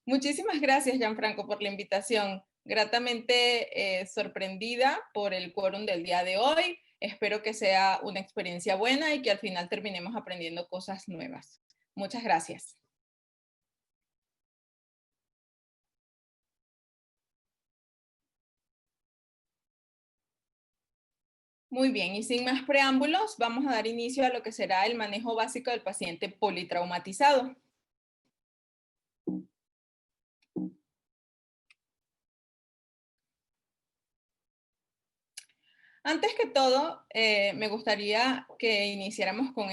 Muchísimas gracias, Gianfranco, por la invitación. Gratamente sorprendida por el quórum del día de hoy. Espero que sea una experiencia buena y que al final terminemos aprendiendo cosas nuevas. Muchas gracias. Muy bien, y sin más preámbulos, vamos a dar inicio a lo que será el manejo básico del paciente politraumatizado. Antes que todo, me gustaría que iniciáramos con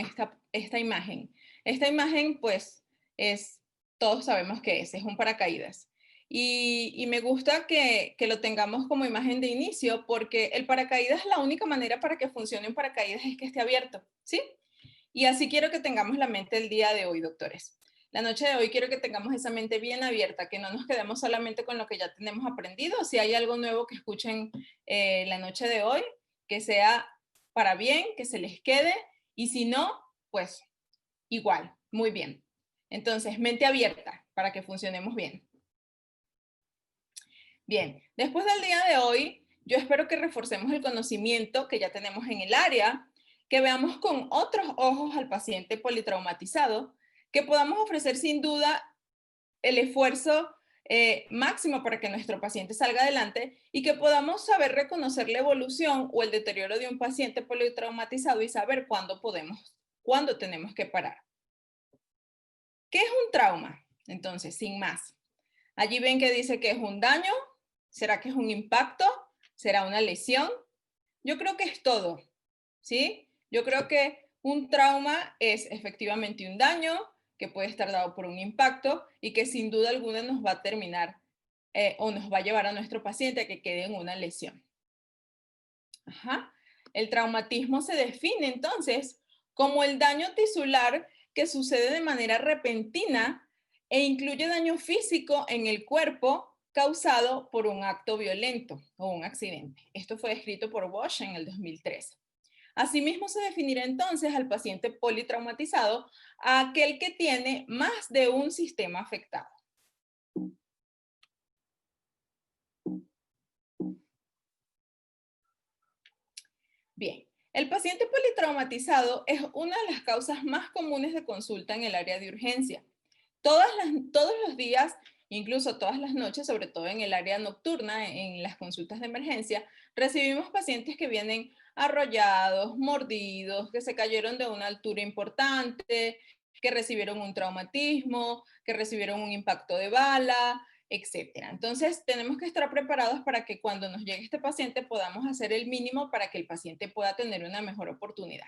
esta imagen. Esta imagen, pues, todos sabemos qué es un paracaídas. Y me gusta que lo tengamos como imagen de inicio porque el paracaídas, la única manera para que funcione un paracaídas es que esté abierto, ¿sí? Y así quiero que tengamos la mente el día de hoy, doctores. La noche de hoy quiero que tengamos esa mente bien abierta, que no nos quedemos solamente con lo que ya tenemos aprendido. Si hay algo nuevo que escuchen la noche de hoy, que sea para bien, que se les quede, y si no, pues igual, muy bien. Entonces, mente abierta para que funcionemos bien. Bien, después del día de hoy, yo espero que reforcemos el conocimiento que ya tenemos en el área, que veamos con otros ojos al paciente politraumatizado, que podamos ofrecer sin duda el esfuerzo máximo para que nuestro paciente salga adelante y que podamos saber reconocer la evolución o el deterioro de un paciente politraumatizado y saber cuándo tenemos que parar. ¿Qué es un trauma? Entonces, sin más. Allí ven que dice que es un daño. ¿Será que es un impacto? ¿Será una lesión? Yo creo que es todo, ¿sí? Yo creo que un trauma es efectivamente un daño que puede estar dado por un impacto y que sin duda alguna nos va a terminar o nos va a llevar a nuestro paciente a que quede en una lesión. Ajá. El traumatismo se define entonces como el daño tisular que sucede de manera repentina e incluye daño físico en el cuerpo causado por un acto violento o un accidente. Esto fue escrito por Bosch en el 2013. Asimismo, se definirá entonces al paciente politraumatizado a aquel que tiene más de un sistema afectado. Bien, el paciente politraumatizado es una de las causas más comunes de consulta en el área de urgencia. Todos los días, incluso todas las noches, sobre todo en el área nocturna, en las consultas de emergencia, recibimos pacientes que vienen arrollados, mordidos, que se cayeron de una altura importante, que recibieron un traumatismo, que recibieron un impacto de bala, etcétera. Entonces, tenemos que estar preparados para que cuando nos llegue este paciente podamos hacer el mínimo para que el paciente pueda tener una mejor oportunidad.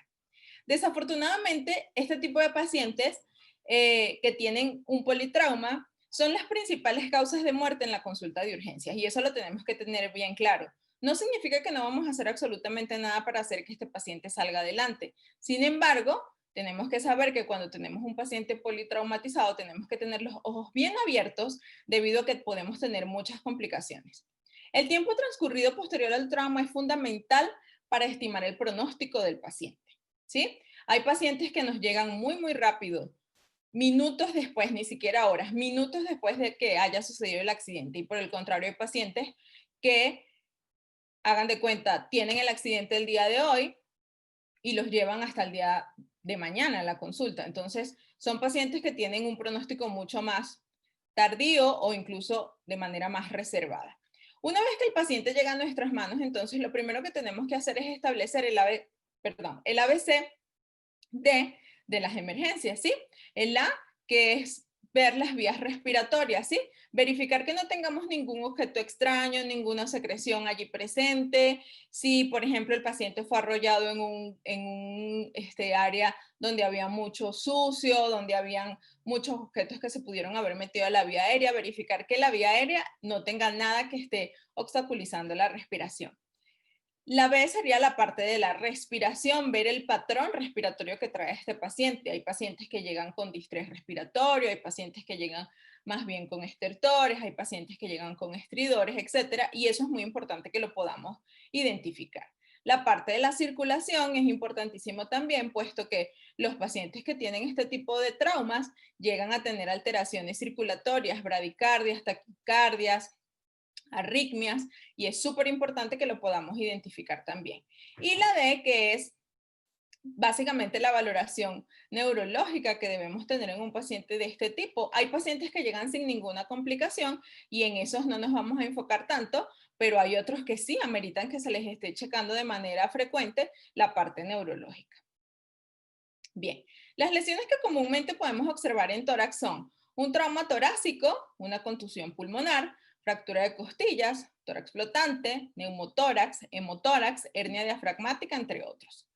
Desafortunadamente, este tipo de pacientes que tienen un politrauma son las principales causas de muerte en la consulta de urgencias y eso lo tenemos que tener bien claro. No significa que no vamos a hacer absolutamente nada para hacer que este paciente salga adelante. Sin embargo, tenemos que saber que cuando tenemos un paciente politraumatizado tenemos que tener los ojos bien abiertos debido a que podemos tener muchas complicaciones. El tiempo transcurrido posterior al trauma es fundamental para estimar el pronóstico del paciente. ¿Sí? Hay pacientes que nos llegan muy rápido, minutos después, ni siquiera horas, minutos después de que haya sucedido el accidente. Y por el contrario, hay pacientes que, hagan de cuenta, tienen el accidente el día de hoy y los llevan hasta el día de mañana a la consulta. Entonces, son pacientes que tienen un pronóstico mucho más tardío o incluso de manera más reservada. Una vez que el paciente llega a nuestras manos, entonces lo primero que tenemos que hacer es establecer el ABC de las emergencias, ¿sí? El A, que es ver las vías respiratorias, ¿sí? Verificar que no tengamos ningún objeto extraño, ninguna secreción allí presente. Si, por ejemplo, el paciente fue arrollado en un área donde había mucho sucio, donde habían muchos objetos que se pudieron haber metido a la vía aérea, verificar que la vía aérea no tenga nada que esté obstaculizando la respiración. La B sería la parte de la respiración, ver el patrón respiratorio que trae este paciente. Hay pacientes que llegan con distrés respiratorio, hay pacientes que llegan más bien con estertores, hay pacientes que llegan con estridores, etcétera, y eso es muy importante que lo podamos identificar. La parte de la circulación es importantísimo también, puesto que los pacientes que tienen este tipo de traumas llegan a tener alteraciones circulatorias, bradicardias, taquicardias, arritmias, y es súper importante que lo podamos identificar también. Y la D, que es básicamente la valoración neurológica que debemos tener en un paciente de este tipo. Hay pacientes que llegan sin ninguna complicación y en esos no nos vamos a enfocar tanto, pero hay otros que sí ameritan que se les esté checando de manera frecuente la parte neurológica. Bien, las lesiones que comúnmente podemos observar en tórax son un trauma torácico, una contusión pulmonar, fractura de costillas, tórax flotante, neumotórax, hemotórax, hernia diafragmática, entre otros.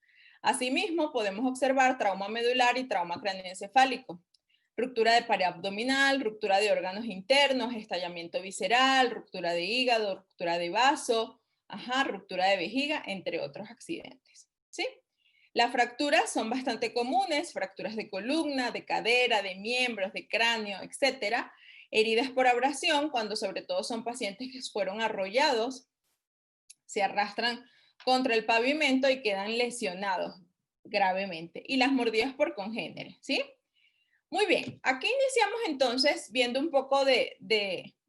Asimismo, podemos observar trauma medular y trauma craneoencefálico, ruptura de pared abdominal, ruptura de órganos internos, estallamiento visceral, ruptura de hígado, ruptura de vaso, ruptura de vejiga, entre otros accidentes. ¿Sí? Las fracturas son bastante comunes, fracturas de columna, de cadera, de miembros, de cráneo, etc. Heridas por abrasión, cuando sobre todo son pacientes que fueron arrollados, se arrastran contra el pavimento y quedan lesionados gravemente. Y las mordidas por congéneres, ¿sí? Muy bien, aquí iniciamos entonces viendo un poco de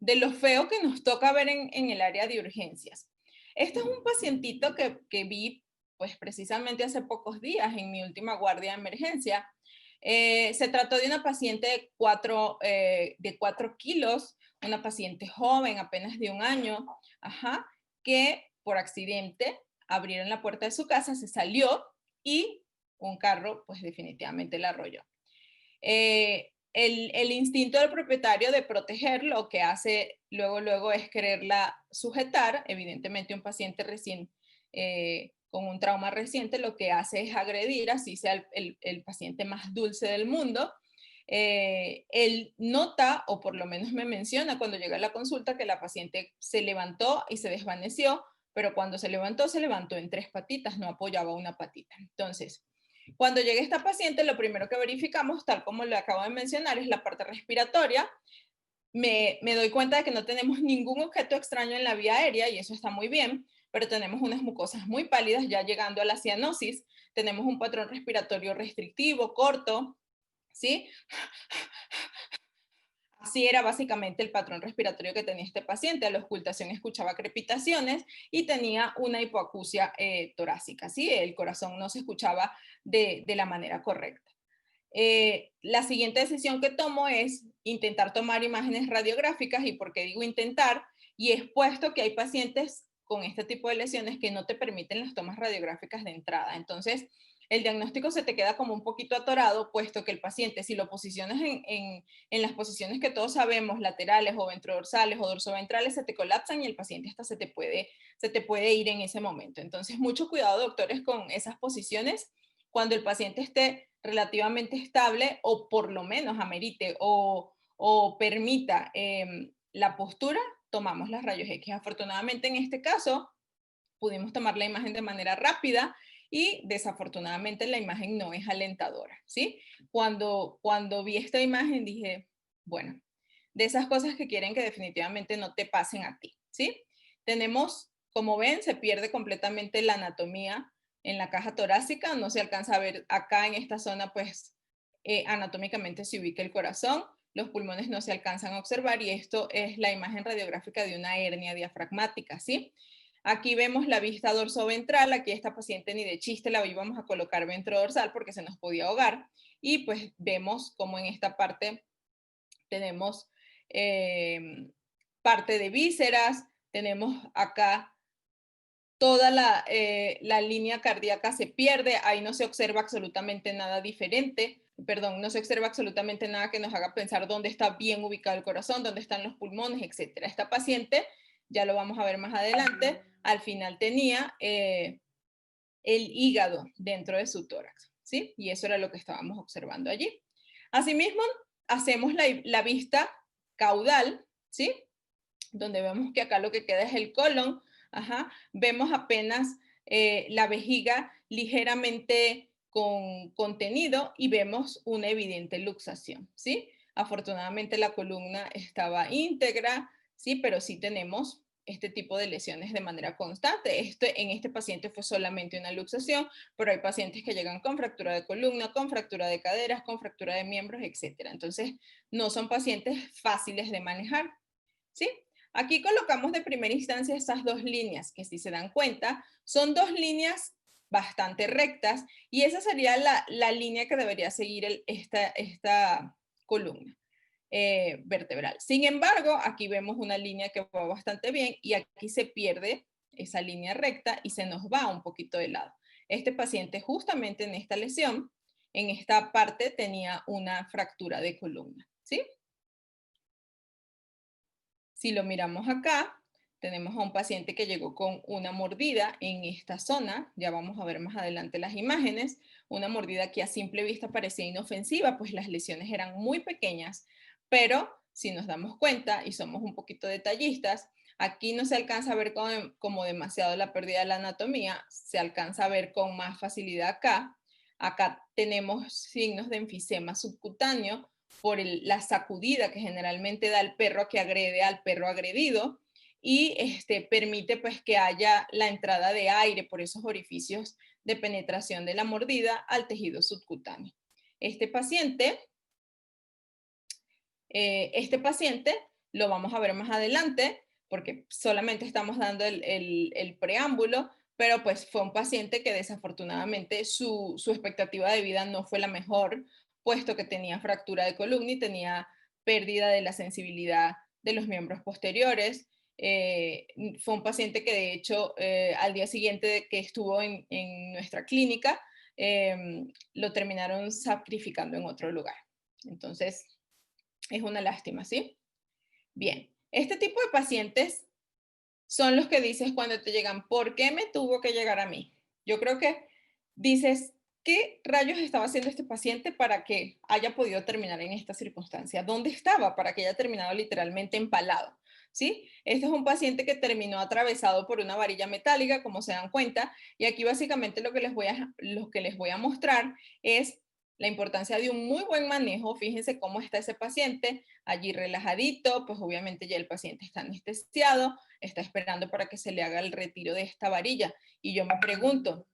lo feo que nos toca ver en el área de urgencias. Este es un pacientito que vi pues precisamente hace pocos días en mi última guardia de emergencia. Se trató de una paciente de 4 kilos, una paciente joven, apenas de 1 año, que por accidente abrieron la puerta de su casa, se salió y un carro pues definitivamente la arrolló. El instinto del propietario de proteger lo que hace luego es quererla sujetar. Evidentemente un paciente recién con un trauma reciente lo que hace es agredir, así sea el paciente más dulce del mundo. Él nota, o por lo menos me menciona cuando llega a la consulta, que la paciente se levantó y se desvaneció, pero cuando se levantó en 3 patitas, no apoyaba una patita. Entonces, cuando llegue esta paciente, lo primero que verificamos, tal como le acabo de mencionar, es la parte respiratoria. Me doy cuenta de que no tenemos ningún objeto extraño en la vía aérea y eso está muy bien, pero tenemos unas mucosas muy pálidas ya llegando a la cianosis. Tenemos un patrón respiratorio restrictivo, corto, ¿sí? Así era básicamente el patrón respiratorio que tenía este paciente. A la auscultación escuchaba crepitaciones y tenía una hipoacusia torácica, ¿sí? El corazón no se escuchaba de la manera correcta. La siguiente decisión que tomo es intentar tomar imágenes radiográficas. ¿Y por qué digo intentar? Y es puesto que hay pacientes con este tipo de lesiones que no te permiten las tomas radiográficas de entrada. Entonces, el diagnóstico se te queda como un poquito atorado, puesto que el paciente, si lo posicionas en las posiciones que todos sabemos, laterales o ventrodorsales o dorsoventrales, se te colapsan y el paciente hasta se te puede ir en ese momento. Entonces, mucho cuidado, doctores, con esas posiciones cuando el paciente esté relativamente estable o por lo menos amerite o permita la postura, tomamos las rayos X. Afortunadamente en este caso pudimos tomar la imagen de manera rápida y desafortunadamente la imagen no es alentadora, ¿sí? Cuando vi esta imagen dije, bueno, de esas cosas que quieren que definitivamente no te pasen a ti, ¿sí? Tenemos, como ven, se pierde completamente la anatomía en la caja torácica, no se alcanza a ver acá en esta zona, pues anatómicamente se ubica el corazón, los pulmones no se alcanzan a observar y esto es la imagen radiográfica de una hernia diafragmática, ¿sí? Aquí vemos la vista dorsoventral, aquí esta paciente ni de chiste la íbamos a colocar ventrodorsal porque se nos podía ahogar y pues vemos como en esta parte tenemos parte de vísceras, tenemos acá toda la línea cardíaca se pierde, ahí no se observa absolutamente nada diferente, perdón, no se observa absolutamente nada que nos haga pensar dónde está bien ubicado el corazón, dónde están los pulmones, etc. Esta paciente, ya lo vamos a ver más adelante, al final tenía el hígado dentro de su tórax, ¿sí? Y eso era lo que estábamos observando allí. Asimismo, hacemos la vista caudal, ¿sí? Donde vemos que acá lo que queda es el colon, vemos apenas la vejiga ligeramente con contenido y vemos una evidente luxación, ¿sí? Afortunadamente la columna estaba íntegra, ¿sí? Pero sí tenemos este tipo de lesiones de manera constante. En este paciente fue solamente una luxación, pero hay pacientes que llegan con fractura de columna, con fractura de caderas, con fractura de miembros, etc. Entonces, no son pacientes fáciles de manejar, ¿sí? Aquí colocamos de primera instancia estas dos líneas, que si se dan cuenta, son dos líneas bastante rectas, y esa sería la línea que debería seguir esta columna vertebral. Sin embargo, aquí vemos una línea que va bastante bien, y aquí se pierde esa línea recta y se nos va un poquito de lado. Este paciente justamente en esta lesión, en esta parte tenía una fractura de columna, ¿sí? Si lo miramos acá, tenemos a un paciente que llegó con una mordida en esta zona, ya vamos a ver más adelante las imágenes, una mordida que a simple vista parecía inofensiva, pues las lesiones eran muy pequeñas, pero si nos damos cuenta y somos un poquito detallistas, aquí no se alcanza a ver como demasiado la pérdida de la anatomía, se alcanza a ver con más facilidad acá. Acá tenemos signos de enfisema subcutáneo, por la sacudida que generalmente da el perro que agrede al perro agredido, y permite pues que haya la entrada de aire por esos orificios de penetración de la mordida al tejido subcutáneo. Este paciente lo vamos a ver más adelante porque solamente estamos dando el preámbulo, pero pues fue un paciente que desafortunadamente su expectativa de vida no fue la mejor, puesto que tenía fractura de columna y tenía pérdida de la sensibilidad de los miembros posteriores. Fue un paciente que de hecho al día siguiente de que estuvo en nuestra clínica, lo terminaron sacrificando en otro lugar. Entonces, es una lástima, ¿sí? Bien, este tipo de pacientes son los que dices cuando te llegan, ¿por qué me tuvo que llegar a mí? Yo creo que dices, ¿qué rayos estaba haciendo este paciente para que haya podido terminar en esta circunstancia? ¿Dónde estaba para que haya terminado literalmente empalado? ¿Sí? Este es un paciente que terminó atravesado por una varilla metálica, como se dan cuenta, y aquí básicamente lo que les voy a mostrar es la importancia de un muy buen manejo. Fíjense cómo está ese paciente, allí relajadito, pues obviamente ya el paciente está anestesiado, está esperando para que se le haga el retiro de esta varilla. Y yo me pregunto,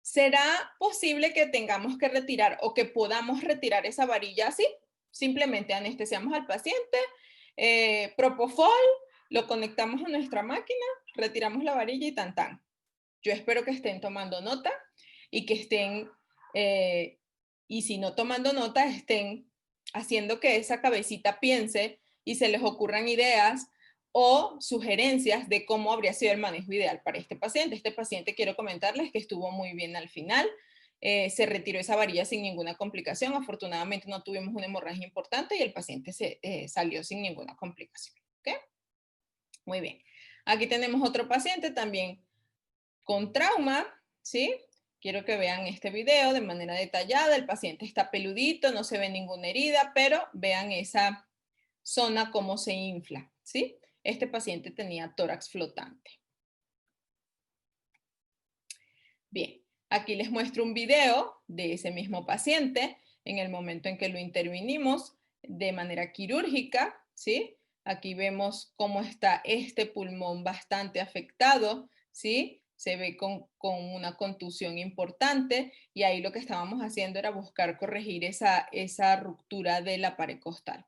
¿será posible que tengamos que retirar o que podamos retirar esa varilla así? Simplemente anestesiamos al paciente, propofol, lo conectamos a nuestra máquina, retiramos la varilla y tan tan. Yo espero que estén tomando nota y que estén, y si no tomando nota, estén haciendo que esa cabecita piense y se les ocurran ideas o sugerencias de cómo habría sido el manejo ideal para este paciente. Este paciente, quiero comentarles que estuvo muy bien al final, se retiró esa varilla sin ninguna complicación. Afortunadamente no tuvimos una hemorragia importante y el paciente salió sin ninguna complicación. ¿Okay? Muy bien. Aquí tenemos otro paciente también con trauma, ¿sí? Quiero que vean este video de manera detallada. El paciente está peludito, no se ve ninguna herida, pero vean esa zona cómo se infla, ¿sí? Este paciente tenía tórax flotante. Bien, aquí les muestro un video de ese mismo paciente en el momento en que lo intervinimos de manera quirúrgica, ¿sí? Aquí vemos cómo está este pulmón bastante afectado, ¿sí? Se ve con una contusión importante, y ahí lo que estábamos haciendo era buscar corregir esa ruptura de la pared costal.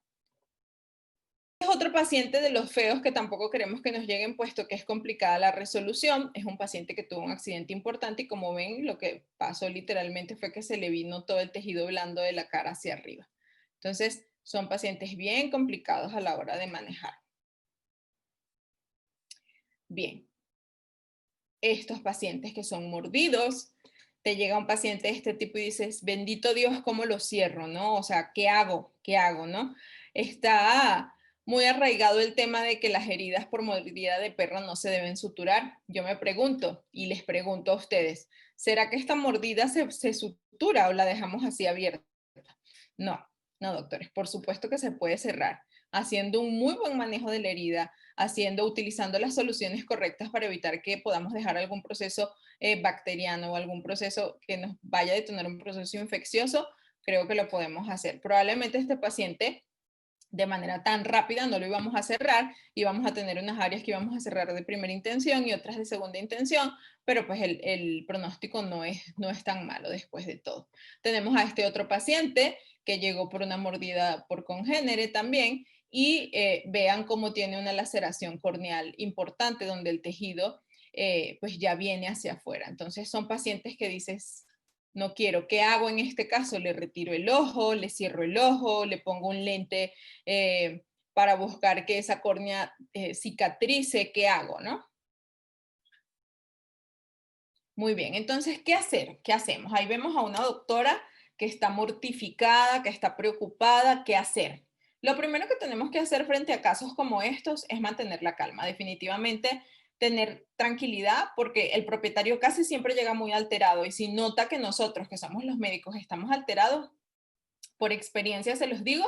Es otro paciente de los feos que tampoco queremos que nos lleguen, puesto que es complicada la resolución. Es un paciente que tuvo un accidente importante y, como ven, lo que pasó literalmente fue que se le vino todo el tejido blando de la cara hacia arriba. Entonces, son pacientes bien complicados a la hora de manejar. Bien, estos pacientes que son mordidos, te llega un paciente de este tipo y dices, bendito Dios, ¿cómo lo cierro, no? O sea, ¿qué hago? ¿Qué hago, no? Está muy arraigado el tema de que las heridas por mordida de perro no se deben suturar. Yo me pregunto, y les pregunto a ustedes, ¿será que esta mordida se sutura o la dejamos así abierta? No, no, doctores, por supuesto que se puede cerrar, haciendo un muy buen manejo de la herida, utilizando las soluciones correctas para evitar que podamos dejar algún proceso bacteriano o algún proceso que nos vaya a detonar un proceso infeccioso. Creo que lo podemos hacer. Probablemente este paciente de manera tan rápida, no lo íbamos a cerrar, íbamos a tener unas áreas que íbamos a cerrar de primera intención y otras de segunda intención, pero pues el pronóstico no es tan malo después de todo. Tenemos a este otro paciente que llegó por una mordida por congénere también, y vean cómo tiene una laceración corneal importante donde el tejido pues ya viene hacia afuera. Entonces son pacientes que dices, no quiero, ¿qué hago en este caso? Le retiro el ojo, le cierro el ojo, le pongo un lente para buscar que esa córnea cicatrice, ¿qué hago, no? Muy bien, entonces, ¿qué hacer? ¿Qué hacemos? Ahí vemos a una doctora que está mortificada, que está preocupada, ¿qué hacer? Lo primero que tenemos que hacer frente a casos como estos es mantener la calma, definitivamente tener tranquilidad, porque el propietario casi siempre llega muy alterado y si nota que nosotros, que somos los médicos, estamos alterados, por experiencia se los digo,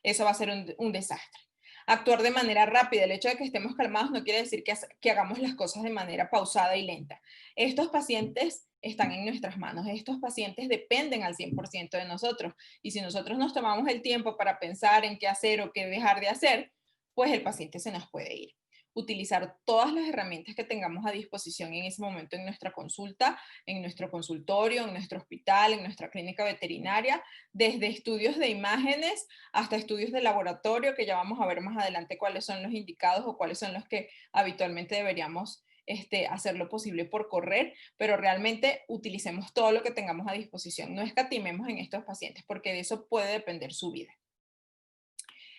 eso va a ser un desastre. Actuar de manera rápida, el hecho de que estemos calmados no quiere decir que hagamos las cosas de manera pausada y lenta. Estos pacientes están en nuestras manos, estos pacientes dependen al 100% de nosotros y si nosotros nos tomamos el tiempo para pensar en qué hacer o qué dejar de hacer, pues el paciente se nos puede ir. Utilizar todas las herramientas que tengamos a disposición en ese momento en nuestra consulta, en nuestro consultorio, en nuestro hospital, en nuestra clínica veterinaria, desde estudios de imágenes hasta estudios de laboratorio, que ya vamos a ver más adelante cuáles son los indicados o cuáles son los que habitualmente deberíamos hacer lo posible por correr, pero realmente utilicemos todo lo que tengamos a disposición. No escatimemos en estos pacientes porque de eso puede depender su vida.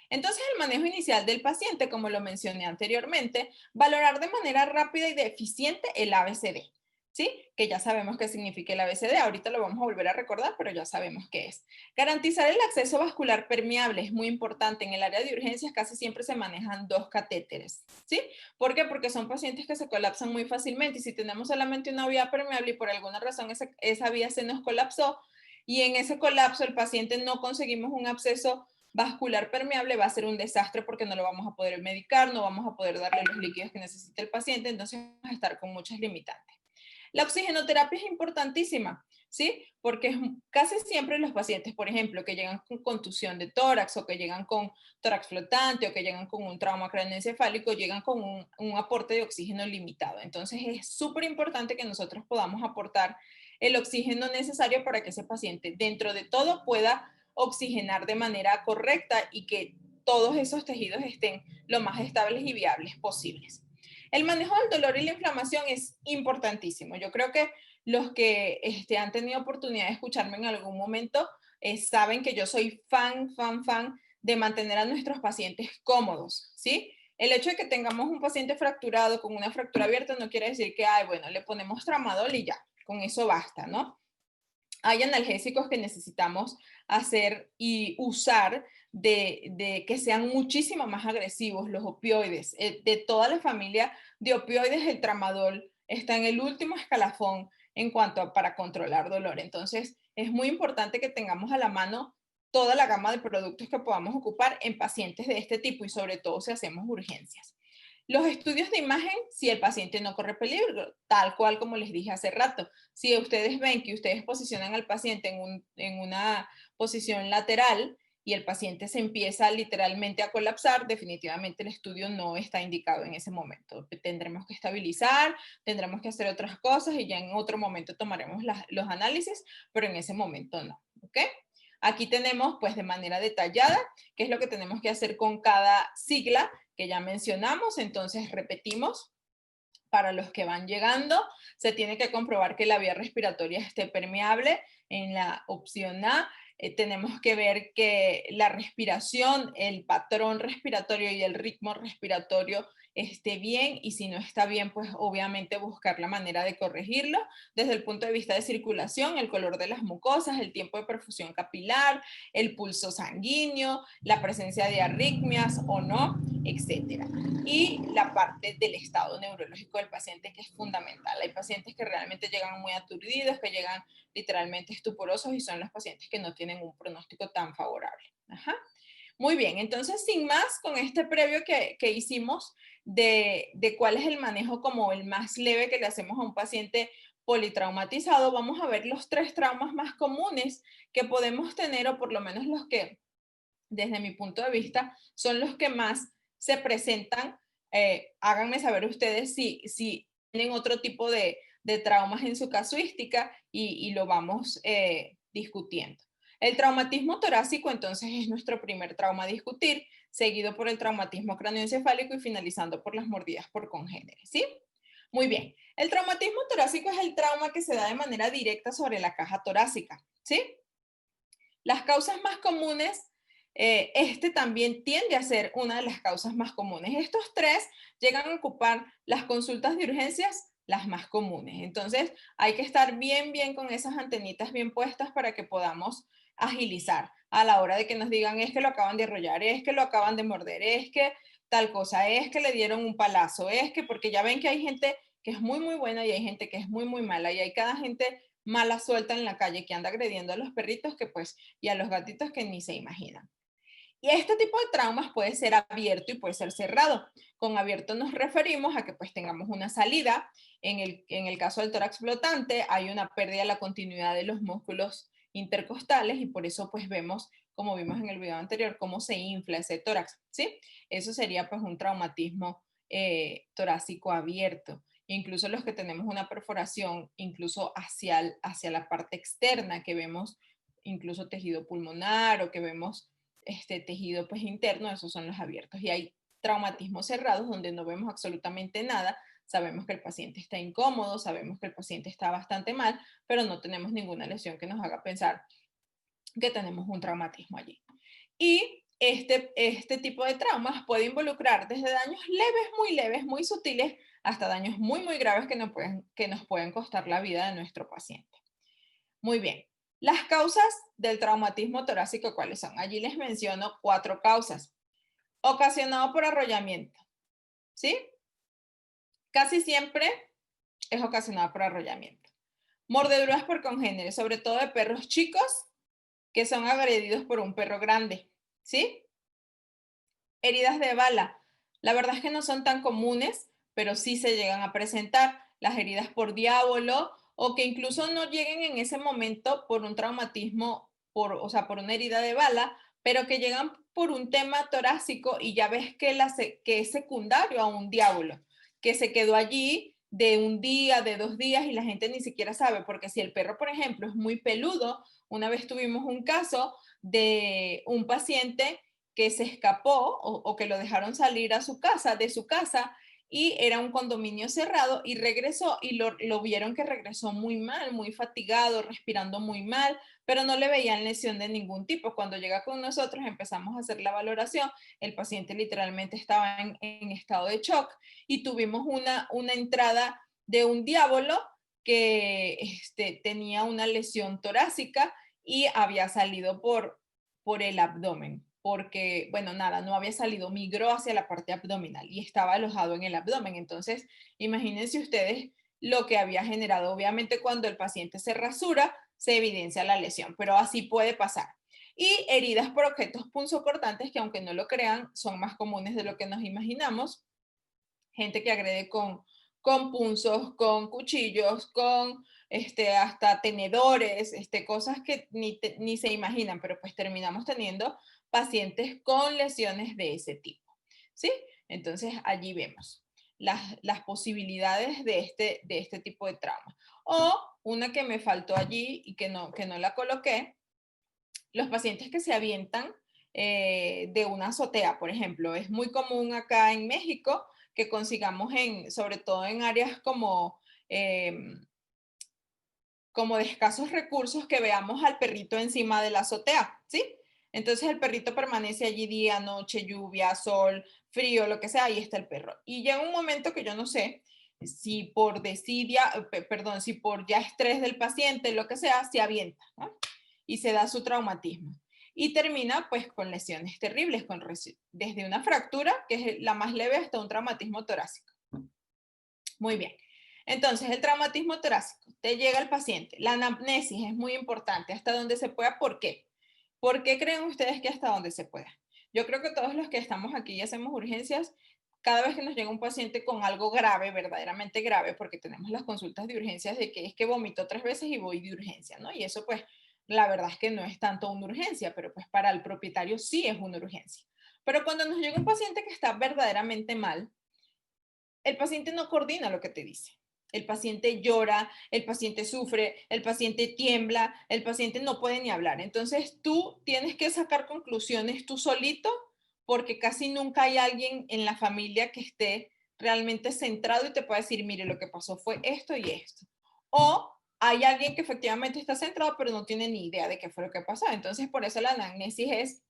Entonces, el manejo inicial del paciente, como lo mencioné anteriormente, valorar de manera rápida y eficiente el ABCD, ¿sí? Que ya sabemos qué significa el ABCD, ahorita lo vamos a volver a recordar, pero ya sabemos qué es. Garantizar el acceso vascular permeable es muy importante. En el área de urgencias casi siempre se manejan 2 catéteres, ¿sí? ¿Por qué? Porque son pacientes que se colapsan muy fácilmente y si tenemos solamente una vía permeable y por alguna razón esa vía se nos colapsó y en ese colapso el paciente no conseguimos un acceso vascular permeable, va a ser un desastre porque no lo vamos a poder medicar, no vamos a poder darle los líquidos que necesita el paciente, entonces vamos a estar con muchas limitantes. La oxigenoterapia es importantísima, ¿sí? Porque casi siempre los pacientes, por ejemplo, que llegan con contusión de tórax o que llegan con tórax flotante o que llegan con un trauma craneoencefálico, llegan con un aporte de oxígeno limitado. Entonces es súper importante que nosotros podamos aportar el oxígeno necesario para que ese paciente, dentro de todo, pueda oxigenar de manera correcta y que todos esos tejidos estén lo más estables y viables posibles. El manejo del dolor y la inflamación es importantísimo. Yo creo que los que han tenido oportunidad de escucharme en algún momento saben que yo soy fan de mantener a nuestros pacientes cómodos, ¿sí? El hecho de que tengamos un paciente fracturado con una fractura abierta no quiere decir que, ay, bueno, le ponemos tramadol y ya, con eso basta, ¿no? Hay analgésicos que necesitamos hacer y usar de que sean muchísimo más agresivos, los opioides. De toda la familia de opioides, el tramadol está en el último escalafón en cuanto a para controlar dolor. Entonces, es muy importante que tengamos a la mano toda la gama de productos que podamos ocupar en pacientes de este tipo y sobre todo si hacemos urgencias. Los estudios de imagen, si el paciente no corre peligro, tal cual como les dije hace rato. Si ustedes ven que ustedes posicionan al paciente en una posición lateral y el paciente se empieza literalmente a colapsar, definitivamente el estudio no está indicado en ese momento. Tendremos que estabilizar, tendremos que hacer otras cosas y ya en otro momento tomaremos los análisis, pero en ese momento no. ¿Ok? Aquí tenemos pues de manera detallada qué es lo que tenemos que hacer con cada sigla que ya mencionamos, entonces repetimos. Para los que van llegando, se tiene que comprobar que la vía respiratoria esté permeable. En la opción A, tenemos que ver que la respiración, el patrón respiratorio y el ritmo respiratorio esté bien y si no está bien, pues obviamente buscar la manera de corregirlo. Desde el punto de vista de circulación, el color de las mucosas, el tiempo de perfusión capilar, el pulso sanguíneo, la presencia de arritmias o no, etcétera. Y la parte del estado neurológico del paciente que es fundamental. Hay pacientes que realmente llegan muy aturdidos, que llegan literalmente estuporosos y son los pacientes que no tienen un pronóstico tan favorable. Ajá. Muy bien, entonces sin más, con este previo que hicimos de cuál es el manejo como el más leve que le hacemos a un paciente politraumatizado, vamos a ver los 3 traumas más comunes que podemos tener o por lo menos los que desde mi punto de vista, son los que más se presentan. Háganme saber ustedes si tienen otro tipo de traumas en su casuística y lo vamos discutiendo. El traumatismo torácico entonces es nuestro primer trauma a discutir, seguido por el traumatismo cráneoencefálico y finalizando por las mordidas por congéneres, ¿sí? Muy bien. El traumatismo torácico es el trauma que se da de manera directa sobre la caja torácica, ¿sí? Las causas más comunes, este también tiende a ser una de las causas más comunes. Estos tres llegan a ocupar las consultas de urgencias las más comunes. Entonces, hay que estar bien con esas antenitas bien puestas para que podamos agilizar a la hora de que nos digan es que lo acaban de arrollar, es que lo acaban de morder, es que tal cosa, es que le dieron un palazo, es que, porque ya ven que hay gente que es muy buena y hay gente que es muy mala y hay cada gente mala suelta en la calle que anda agrediendo a los perritos que pues y a los gatitos que ni se imaginan. Y este tipo de traumas puede ser abierto y puede ser cerrado. Con abierto nos referimos a que pues tengamos una salida. En el caso del tórax flotante hay una pérdida de la continuidad de los músculos intercostales y por eso pues vemos, como vimos en el video anterior, cómo se infla ese tórax, ¿sí? Eso sería pues un traumatismo torácico abierto. Incluso los que tenemos una perforación, incluso hacia la parte externa, que vemos incluso tejido pulmonar o que vemos este tejido pues interno, esos son los abiertos. Y hay traumatismos cerrados donde no vemos absolutamente nada, sabemos que el paciente está incómodo, sabemos que el paciente está bastante mal, pero no tenemos ninguna lesión que nos haga pensar que tenemos un traumatismo allí. Y este tipo de traumas puede involucrar desde daños leves, muy sutiles, hasta daños muy graves que nos pueden costar la vida de nuestro paciente. Muy bien. Las causas del traumatismo torácico, ¿cuáles son? Allí les menciono 4 causas. Ocasionado por arrollamiento, ¿sí? Casi siempre es ocasionado por arrollamiento. Mordeduras por congéneres, sobre todo de perros chicos que son agredidos por un perro grande, ¿sí? Heridas de bala. La verdad es que no son tan comunes, pero sí se llegan a presentar. Las heridas por diablo o que incluso no lleguen en ese momento por un traumatismo, o sea, por una herida de bala, pero que llegan por un tema torácico y ya ves que es secundario a un diablo, que se quedó allí de un día, de 2 días y la gente ni siquiera sabe, porque si el perro, por ejemplo, es muy peludo, una vez tuvimos un caso de un paciente que se escapó o que lo dejaron salir a su casa, de su casa, y era un condominio cerrado y regresó y lo vieron que regresó muy mal, muy fatigado, respirando muy mal, pero no le veían lesión de ningún tipo. Cuando llega con nosotros empezamos a hacer la valoración, el paciente literalmente estaba en estado de shock y tuvimos una entrada de un diablo que tenía una lesión torácica y había salido por el abdomen, porque, bueno, nada, no había salido, migró hacia la parte abdominal y estaba alojado en el abdomen. Entonces, imagínense ustedes lo que había generado. Obviamente, cuando el paciente se rasura, se evidencia la lesión, pero así puede pasar. Y heridas por objetos punzocortantes, que aunque no lo crean, son más comunes de lo que nos imaginamos. Gente que agrede con punzos, con cuchillos, con hasta tenedores, cosas que ni se imaginan, pero pues terminamos teniendo pacientes con lesiones de ese tipo, ¿sí? Entonces allí vemos las posibilidades de este tipo de trauma. O una que me faltó allí y que no la coloqué, los pacientes que se avientan de una azotea, por ejemplo. Es muy común acá en México que consigamos sobre todo en áreas como de escasos recursos, que veamos al perrito encima de la azotea, ¿sí? Entonces el perrito permanece allí día, noche, lluvia, sol, frío, lo que sea, ahí está el perro. Y llega un momento que yo no sé si por desidia, perdón, si por ya estrés del paciente, lo que sea, se avienta, ¿no? Y se da su traumatismo. Y termina pues con lesiones terribles, desde una fractura, que es la más leve, hasta un traumatismo torácico. Muy bien. Entonces, el traumatismo torácico, te llega el paciente. La anamnesis es muy importante, hasta donde se pueda. ¿Por qué? ¿Por qué creen ustedes que hasta donde se pueda? Yo creo que todos los que estamos aquí y hacemos urgencias, cada vez que nos llega un paciente con algo grave, verdaderamente grave, porque tenemos las consultas de urgencias de que es que vomitó 3 veces y voy de urgencia, ¿no? Y eso pues la verdad es que no es tanto una urgencia, pero pues para el propietario sí es una urgencia. Pero cuando nos llega un paciente que está verdaderamente mal, el paciente no coordina lo que te dice. El paciente llora, el paciente sufre, el paciente tiembla, el paciente no puede ni hablar. Entonces tú tienes que sacar conclusiones tú solito porque casi nunca hay alguien en la familia que esté realmente centrado y te pueda decir, mire, lo que pasó fue esto y esto. O hay alguien que efectivamente está centrado pero no tiene ni idea de qué fue lo que pasó. Entonces por eso la anamnesis es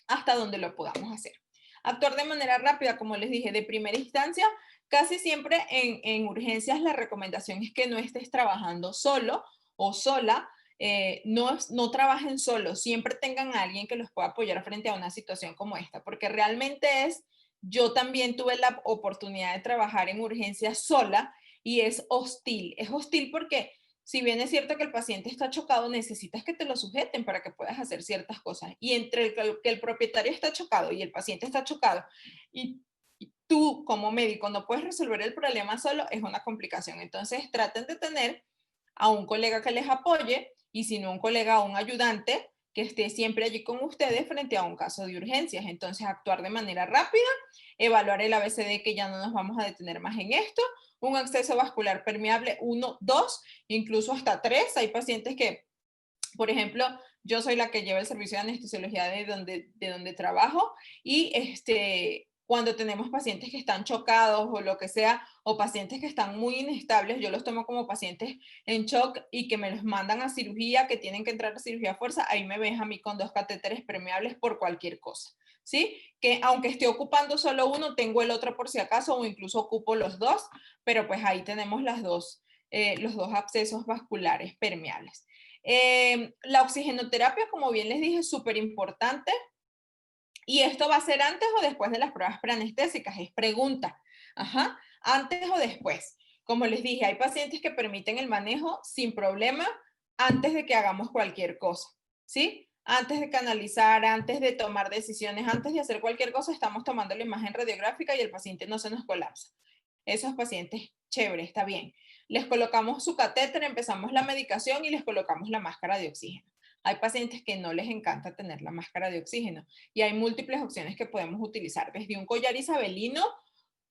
hasta donde lo podamos hacer. Actuar de manera rápida, como les dije, de primera instancia, casi siempre en urgencias la recomendación es que no estés trabajando solo o sola, no trabajen solos, siempre tengan a alguien que los pueda apoyar frente a una situación como esta, porque realmente yo también tuve la oportunidad de trabajar en urgencias sola y es hostil porque si bien es cierto que el paciente está chocado, necesitas que te lo sujeten para que puedas hacer ciertas cosas. Y entre que el propietario está chocado y el paciente está chocado y tú como médico no puedes resolver el problema solo, es una complicación. Entonces traten de tener a un colega que les apoye y si no un colega o un ayudante que esté siempre allí con ustedes frente a un caso de urgencias. Entonces actuar de manera rápida, evaluar el ABCD que ya no nos vamos a detener más en esto, un acceso vascular permeable 1, 2, incluso hasta 3. Hay pacientes que, por ejemplo, yo soy la que lleva el servicio de anestesiología de donde trabajo y cuando tenemos pacientes que están chocados o lo que sea, o pacientes que están muy inestables, yo los tomo como pacientes en shock y que me los mandan a cirugía, que tienen que entrar a cirugía a fuerza, ahí me ves a mí con 2 catéteres permeables por cualquier cosa, ¿sí? Que aunque esté ocupando solo uno, tengo el otro por si acaso o incluso ocupo los dos, pero pues ahí tenemos los dos accesos vasculares permeables. La oxigenoterapia, como bien les dije, es súper importante. Y esto va a ser antes o después de las pruebas preanestésicas, es pregunta. Ajá, antes o después. Como les dije, hay pacientes que permiten el manejo sin problema antes de que hagamos cualquier cosa, ¿sí? Antes de canalizar, antes de tomar decisiones, antes de hacer cualquier cosa, estamos tomando la imagen radiográfica y el paciente no se nos colapsa. Esos pacientes, chévere, está bien. Les colocamos su catéter, empezamos la medicación y les colocamos la máscara de oxígeno. Hay pacientes que no les encanta tener la máscara de oxígeno y hay múltiples opciones que podemos utilizar, desde un collar isabelino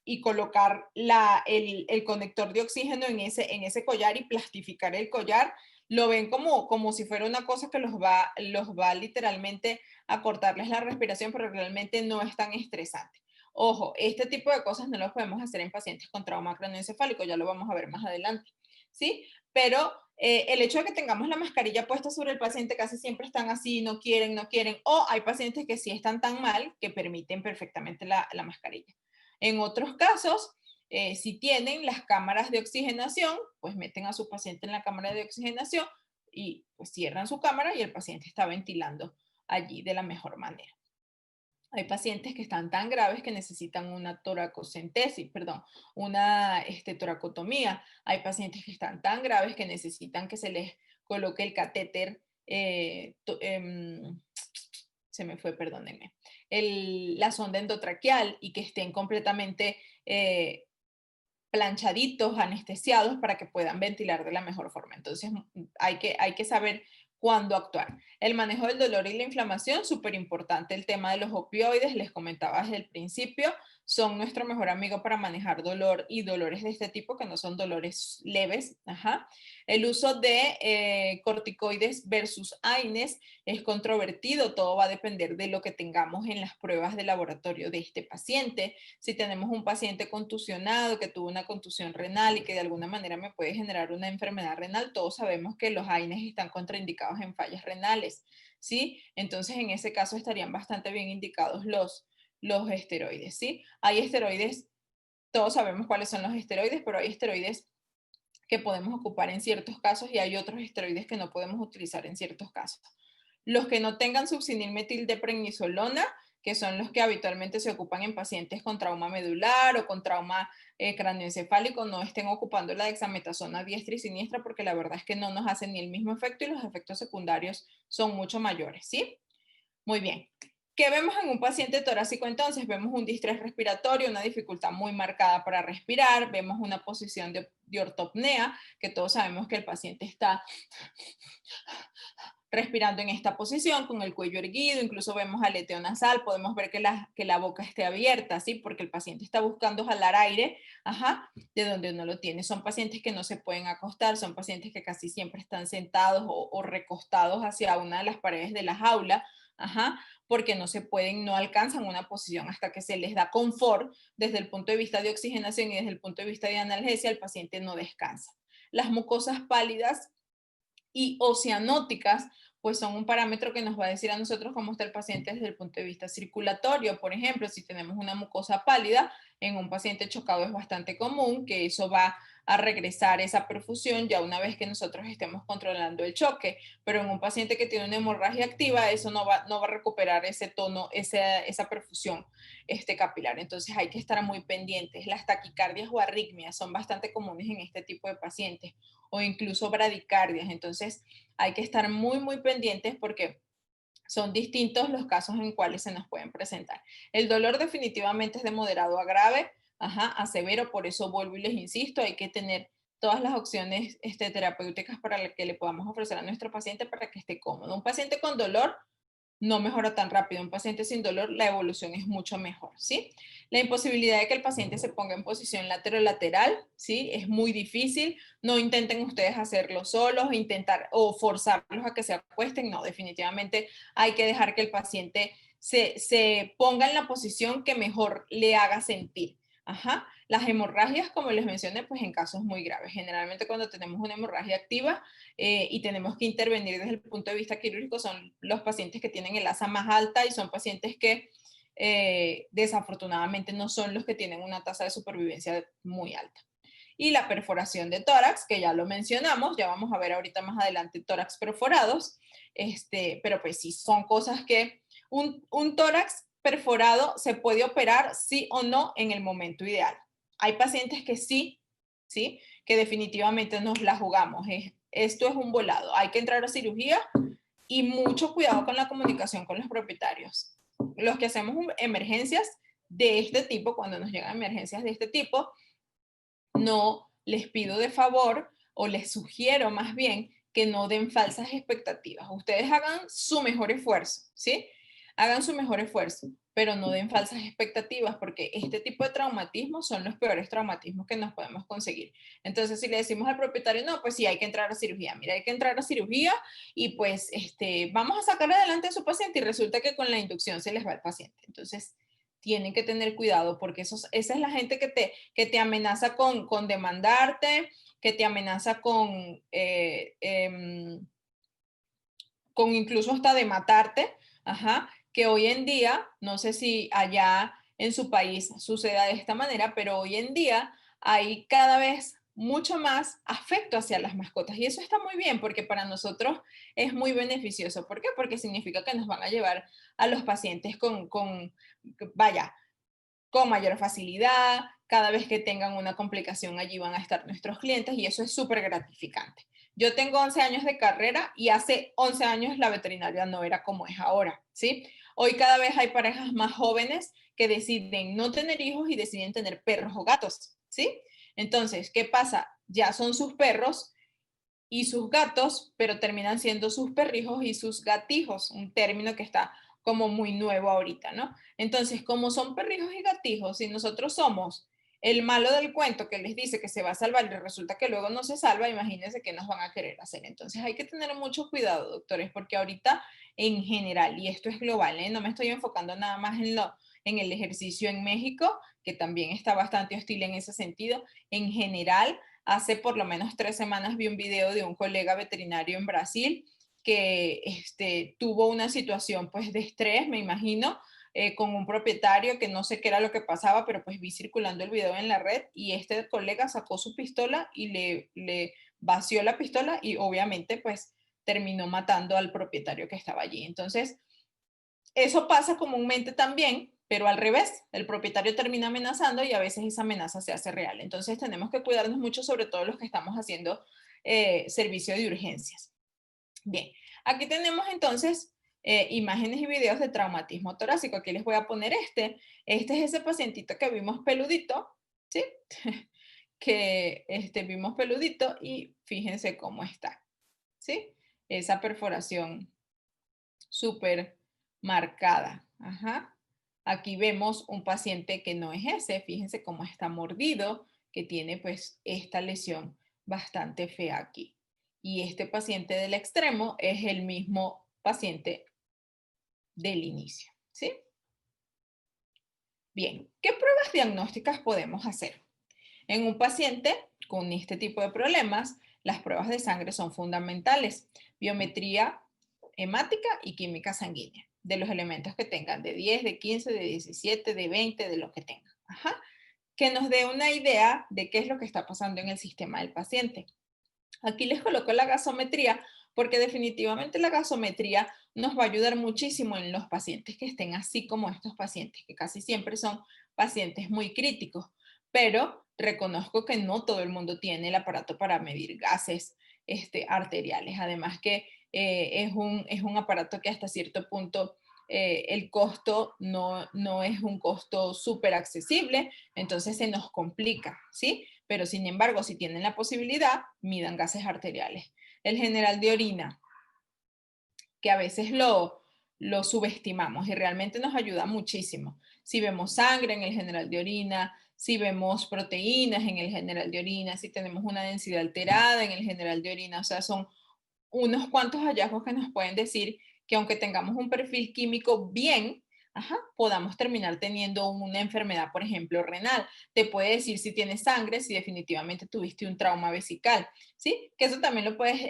y colocar el conector de oxígeno en ese collar y plastificar el collar. Lo ven como si fuera una cosa que los va literalmente a cortarles la respiración, pero realmente no es tan estresante. Ojo, este tipo de cosas no lo podemos hacer en pacientes con trauma craneoencefálico, ya lo vamos a ver más adelante, ¿sí? Pero el hecho de que tengamos la mascarilla puesta sobre el paciente casi siempre están así, no quieren, no quieren, o hay pacientes que sí están tan mal que permiten perfectamente la mascarilla. En otros casos, si tienen las cámaras de oxigenación, pues meten a su paciente en la cámara de oxigenación y pues cierran su cámara y el paciente está ventilando allí de la mejor manera. Hay pacientes que están tan graves que necesitan una toracocentesis, perdón, una toracotomía. Hay pacientes que están tan graves que necesitan que se les coloque el catéter, se me fue, perdónenme, la sonda endotraqueal y que estén completamente planchaditos, anestesiados para que puedan ventilar de la mejor forma. Entonces hay que saber cuándo actuar. El manejo del dolor y la inflamación, súper importante el tema de los opioides, les comentaba desde el principio, son nuestro mejor amigo para manejar dolor y dolores de este tipo, que no son dolores leves. Ajá. El uso de corticoides versus AINES es controvertido, todo va a depender de lo que tengamos en las pruebas de laboratorio de este paciente. Si tenemos un paciente contusionado que tuvo una contusión renal y que de alguna manera me puede generar una enfermedad renal, todos sabemos que los AINES están contraindicados en fallas renales, ¿sí? Entonces, en ese caso estarían bastante bien indicados los esteroides, ¿sí? Hay esteroides, todos sabemos cuáles son los esteroides, pero hay esteroides que podemos ocupar en ciertos casos y hay otros esteroides que no podemos utilizar en ciertos casos. Los que no tengan succinilmetildeprednisolona, que son los que habitualmente se ocupan en pacientes con trauma medular o con trauma craneoencefálico, no estén ocupando la dexametasona diestra y siniestra porque la verdad es que no nos hacen ni el mismo efecto y los efectos secundarios son mucho mayores, ¿sí? Muy bien. ¿Qué vemos en un paciente torácico entonces? Vemos un distrés respiratorio, una dificultad muy marcada para respirar, vemos una posición de ortopnea, que todos sabemos que el paciente está respirando en esta posición, con el cuello erguido, incluso vemos aleteo nasal, podemos ver que la boca esté abierta, ¿sí? Porque el paciente está buscando jalar aire, ajá, de donde no lo tiene. Son pacientes que no se pueden acostar, son pacientes que casi siempre están sentados o recostados hacia una de las paredes de la jaula, ajá, porque no se pueden, no alcanzan una posición hasta que se les da confort desde el punto de vista de oxigenación y desde el punto de vista de analgesia, el paciente no descansa. Las mucosas pálidas y oceanóticas, pues son un parámetro que nos va a decir a nosotros cómo está el paciente desde el punto de vista circulatorio. Por ejemplo, si tenemos una mucosa pálida, en un paciente chocado es bastante común que eso va a regresar esa perfusión ya una vez que nosotros estemos controlando el choque, pero en un paciente que tiene una hemorragia activa, eso no va a recuperar ese tono, esa perfusión capilar. Entonces hay que estar muy pendientes. Las taquicardias o arritmias son bastante comunes en este tipo de pacientes, o incluso bradicardias. Entonces hay que estar muy, muy pendientes porque son distintos los casos en cuales se nos pueden presentar. El dolor definitivamente es de moderado a grave, ajá, a severo, por eso vuelvo y les insisto, hay que tener todas las opciones terapéuticas para que le podamos ofrecer a nuestro paciente para que esté cómodo. Un paciente con dolor no mejora tan rápido. Un paciente sin dolor, la evolución es mucho mejor, ¿sí? La imposibilidad de que el paciente se ponga en posición lateral, ¿sí? Es muy difícil. No intenten ustedes hacerlo solos, intentar o forzarlos a que se acuesten. No, definitivamente hay que dejar que el paciente se ponga en la posición que mejor le haga sentir. Ajá. Las hemorragias, como les mencioné, pues en casos muy graves. Generalmente cuando tenemos una hemorragia activa, y tenemos que intervenir desde el punto de vista quirúrgico, son los pacientes que tienen el asa más alta y son pacientes que desafortunadamente no son los que tienen una tasa de supervivencia muy alta. Y la perforación de tórax, que ya lo mencionamos, ya vamos a ver ahorita más adelante tórax perforados, pero pues sí, son cosas que un tórax perforado se puede operar sí o no en el momento ideal. Hay pacientes que sí, ¿sí? Que definitivamente nos la jugamos. Esto es un volado. Hay que entrar a cirugía y mucho cuidado con la comunicación con los propietarios. Los que hacemos emergencias de este tipo, cuando nos llegan emergencias de este tipo, no les pido de favor o les sugiero más bien que no den falsas expectativas. Ustedes hagan su mejor esfuerzo, ¿sí? Hagan su mejor esfuerzo, pero no den falsas expectativas porque este tipo de traumatismos son los peores traumatismos que nos podemos conseguir. Entonces, si le decimos al propietario, no, pues sí, hay que entrar a cirugía. Mira, hay que entrar a cirugía y pues vamos a sacar adelante a su paciente y resulta que con la inducción se les va el paciente. Entonces, tienen que tener cuidado porque esa es la gente que te amenaza con demandarte, que te amenaza con incluso hasta de matarte, ajá, que hoy en día, no sé si allá en su país suceda de esta manera, pero hoy en día hay cada vez mucho más afecto hacia las mascotas y eso está muy bien porque para nosotros es muy beneficioso. ¿Por qué? Porque significa que nos van a llevar a los pacientes vaya, con mayor facilidad, cada vez que tengan una complicación allí van a estar nuestros clientes y eso es súper gratificante. Yo tengo 11 años de carrera y hace 11 años la veterinaria no era como es ahora, ¿sí? Hoy cada vez hay parejas más jóvenes que deciden no tener hijos y deciden tener perros o gatos, ¿sí? Entonces, ¿qué pasa? Ya son sus perros y sus gatos, pero terminan siendo sus perrijos y sus gatijos, un término que está como muy nuevo ahorita, ¿no? Entonces, como son perrijos y gatijos, si nosotros somos el malo del cuento que les dice que se va a salvar y resulta que luego no se salva, imagínense qué nos van a querer hacer. Entonces, hay que tener mucho cuidado, doctores, porque ahorita en general, y esto es global, no me estoy enfocando nada más en el ejercicio en México, que también está bastante hostil en ese sentido, en general, hace por lo menos 3 semanas vi un video de un colega veterinario en Brasil que tuvo una situación pues de estrés, me imagino, con un propietario que no sé qué era lo que pasaba, pero pues vi circulando el video en la red y este colega sacó su pistola y le vació la pistola y obviamente pues terminó matando al propietario que estaba allí. Entonces, eso pasa comúnmente también, pero al revés, el propietario termina amenazando y a veces esa amenaza se hace real. Entonces tenemos que cuidarnos mucho, sobre todo los que estamos haciendo servicio de urgencias. Bien, aquí tenemos entonces imágenes y videos de traumatismo torácico. Aquí les voy a poner Este es ese pacientito que vimos peludito, ¿sí? que vimos peludito y fíjense cómo está, ¿sí? Esa perforación súper marcada. Ajá. Aquí vemos un paciente que no es ese, fíjense cómo está mordido, que tiene pues esta lesión bastante fea aquí. Y este paciente del extremo es el mismo paciente del inicio, ¿sí? Bien, ¿qué pruebas diagnósticas podemos hacer? En un paciente con este tipo de problemas, las pruebas de sangre son fundamentales. Biometría hemática y química sanguínea, de los elementos que tengan, de 10, de 15, de 17, de 20, de lo que tengan. Ajá. Que nos dé una idea de qué es lo que está pasando en el sistema del paciente. Aquí les coloco la gasometría porque definitivamente la gasometría nos va a ayudar muchísimo en los pacientes que estén así como estos pacientes, que casi siempre son pacientes muy críticos, pero reconozco que no todo el mundo tiene el aparato para medir gases arteriales. Además que es un aparato que hasta cierto punto el costo no es un costo súper accesible, entonces se nos complica, ¿sí? Pero sin embargo, si tienen la posibilidad, midan gases arteriales. El general de orina, que a veces lo subestimamos y realmente nos ayuda muchísimo. Si vemos sangre en el general de orina, si vemos proteínas en el general de orina, si tenemos una densidad alterada en el general de orina, o sea, son unos cuantos hallazgos que nos pueden decir que aunque tengamos un perfil químico bien, ajá, podamos terminar teniendo una enfermedad, por ejemplo, renal. Te puede decir si tienes sangre, si definitivamente tuviste un trauma vesical, ¿sí? Que eso también lo puedes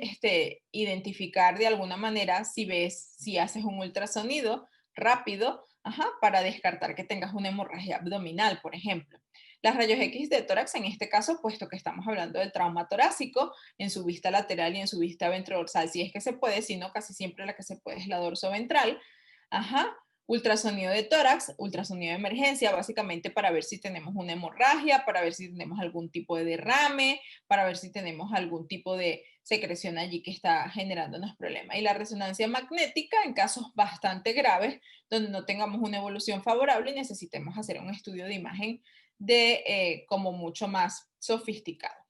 identificar de alguna manera si ves, si haces un ultrasonido rápido, ajá, para descartar que tengas una hemorragia abdominal, por ejemplo. Las rayos X de tórax, en este caso, puesto que estamos hablando del trauma torácico, en su vista lateral y en su vista ventrodorsal, si es que se puede, si no, casi siempre la que se puede es la dorsoventral. Ajá. Ultrasonido de tórax, ultrasonido de emergencia, básicamente para ver si tenemos una hemorragia, para ver si tenemos algún tipo de derrame, para ver si tenemos algún tipo de secreción allí que está generándonos problemas. Y la resonancia magnética en casos bastante graves, donde no tengamos una evolución favorable y necesitemos hacer un estudio de imagen como mucho más sofisticado.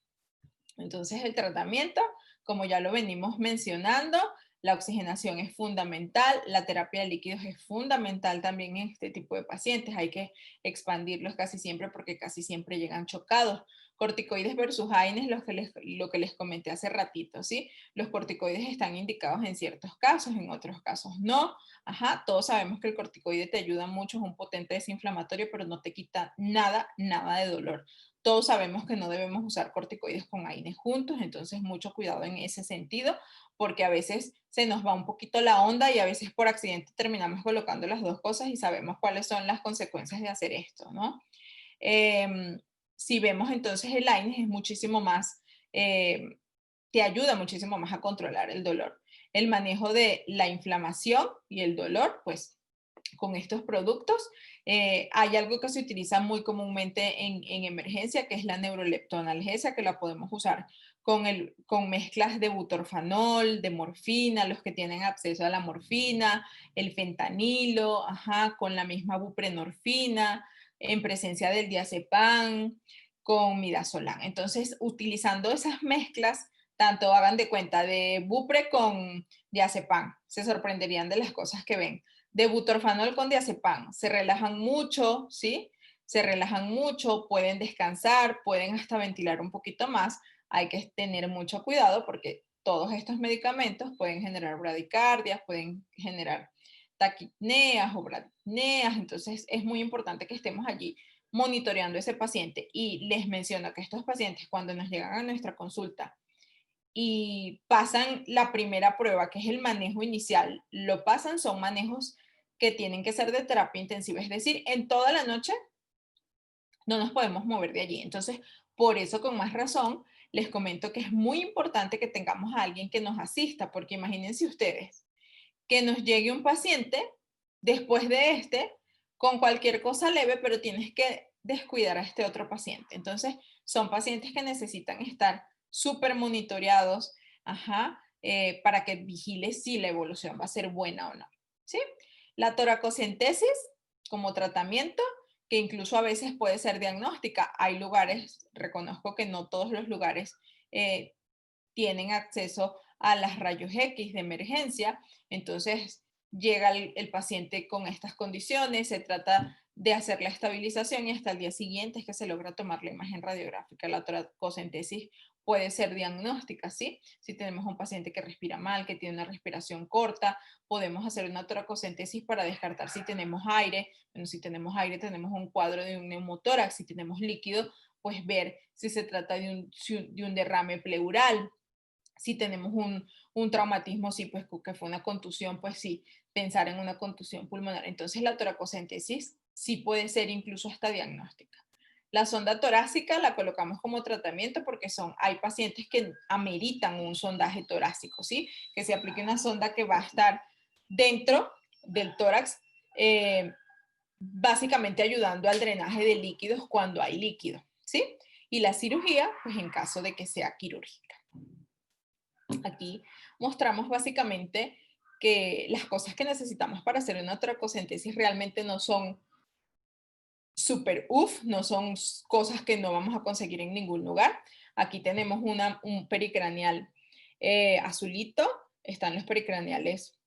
Entonces el tratamiento, como ya lo venimos mencionando, la oxigenación es fundamental, la terapia de líquidos es fundamental también en este tipo de pacientes. Hay que expandirlos casi siempre porque casi siempre llegan chocados. Corticoides versus AINES, lo que les comenté hace ratito, ¿sí? Los corticoides están indicados en ciertos casos, en otros casos no. Ajá, todos sabemos que el corticoide te ayuda mucho, es un potente desinflamatorio, pero no te quita nada, nada de dolor. Todos sabemos que no debemos usar corticoides con AINES juntos, entonces mucho cuidado en ese sentido, porque a veces se nos va un poquito la onda y a veces por accidente terminamos colocando las dos cosas y sabemos cuáles son las consecuencias de hacer esto, ¿no? Si vemos entonces el AINES es muchísimo más, te ayuda muchísimo más a controlar el dolor. El manejo de la inflamación y el dolor, pues con estos productos. Hay algo que se utiliza muy comúnmente en emergencia, que es la neuroleptonalgesia, que la podemos usar con mezclas de butorfanol, de morfina, los que tienen acceso a la morfina, el fentanilo, ajá, con la misma buprenorfina, en presencia del diazepam, con midazolam. Entonces, utilizando esas mezclas, tanto hagan de cuenta de bupre con diazepam, se sorprenderían de las cosas que ven de butorfanol con diazepam. Se relajan mucho, ¿sí? Se relajan mucho, pueden descansar, pueden hasta ventilar un poquito más. Hay que tener mucho cuidado porque todos estos medicamentos pueden generar bradicardias, pueden generar taquipneas o bradipneas. Entonces es muy importante que estemos allí monitoreando a ese paciente. Y les menciono que estos pacientes cuando nos llegan a nuestra consulta y pasan la primera prueba, que es el manejo inicial, lo pasan, son manejos que tienen que ser de terapia intensiva, es decir, en toda la noche no nos podemos mover de allí. Entonces, por eso con más razón, les comento que es muy importante que tengamos a alguien que nos asista, porque imagínense ustedes que nos llegue un paciente después de con cualquier cosa leve, pero tienes que descuidar a este otro paciente. Entonces, son pacientes que necesitan estar súper monitoreados, ajá, para que vigiles si la evolución va a ser buena o no. ¿Sí? La toracocentesis como tratamiento, que incluso a veces puede ser diagnóstica. Hay lugares, reconozco que no todos los lugares tienen acceso a las rayos X de emergencia, entonces llega el paciente con estas condiciones, se trata de hacer la estabilización y hasta el día siguiente es que se logra tomar la imagen radiográfica. La toracocentesis puede ser diagnóstica, ¿sí? Si tenemos un paciente que respira mal, que tiene una respiración corta, podemos hacer una toracocentesis para descartar si tenemos aire. Bueno, si tenemos aire, tenemos un cuadro de un neumotórax. Si tenemos líquido, pues ver si se trata de un derrame pleural. Si tenemos un traumatismo, sí, pues que fue una contusión, pues sí, pensar en una contusión pulmonar. Entonces la toracocentesis sí puede ser incluso hasta diagnóstica. La sonda torácica la colocamos como tratamiento porque hay pacientes que ameritan un sondaje torácico, ¿sí? Que se aplique una sonda que va a estar dentro del tórax, básicamente ayudando al drenaje de líquidos cuando hay líquido, ¿sí? Y la cirugía, pues en caso de que sea quirúrgica. Aquí mostramos básicamente que las cosas que necesitamos para hacer una toracocentesis realmente no son super no son cosas que no vamos a conseguir en ningún lugar. Aquí tenemos un pericraneal azulito, están los pericraneales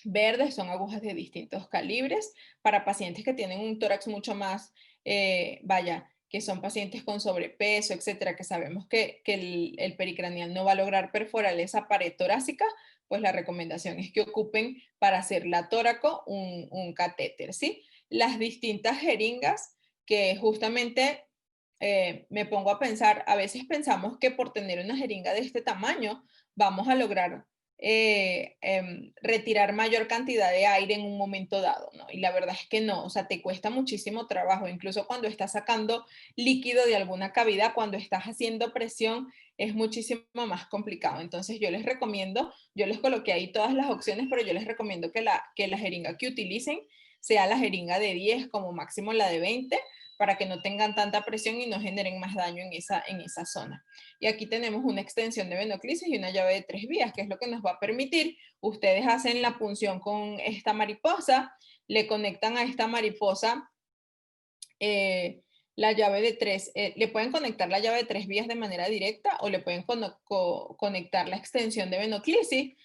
verdes, son agujas de distintos calibres para pacientes que tienen un tórax mucho más, que son pacientes con sobrepeso, etcétera, que sabemos que el pericraneal no va a lograr perforar esa pared torácica, pues la recomendación es que ocupen para hacer la tóraco un catéter, ¿sí? Las distintas jeringas que justamente me pongo a pensar, a veces pensamos que por tener una jeringa de este tamaño vamos a lograr retirar mayor cantidad de aire en un momento dado, ¿no? Y la verdad es que no, o sea, te cuesta muchísimo trabajo, incluso cuando estás sacando líquido de alguna cavidad, cuando estás haciendo presión, es muchísimo más complicado. Entonces yo les recomiendo, yo les coloqué ahí todas las opciones, pero yo les recomiendo que la jeringa que utilicen sea la jeringa de 10, como máximo la de 20, para que no tengan tanta presión y no generen más daño en esa zona. Y aquí tenemos una extensión de venoclisis y una llave de 3 vías, que es lo que nos va a permitir, ustedes hacen la punción con esta mariposa, le conectan a esta mariposa la llave de 3, le pueden conectar la llave de 3 vías de manera directa o le pueden conectar la extensión de venoclisis,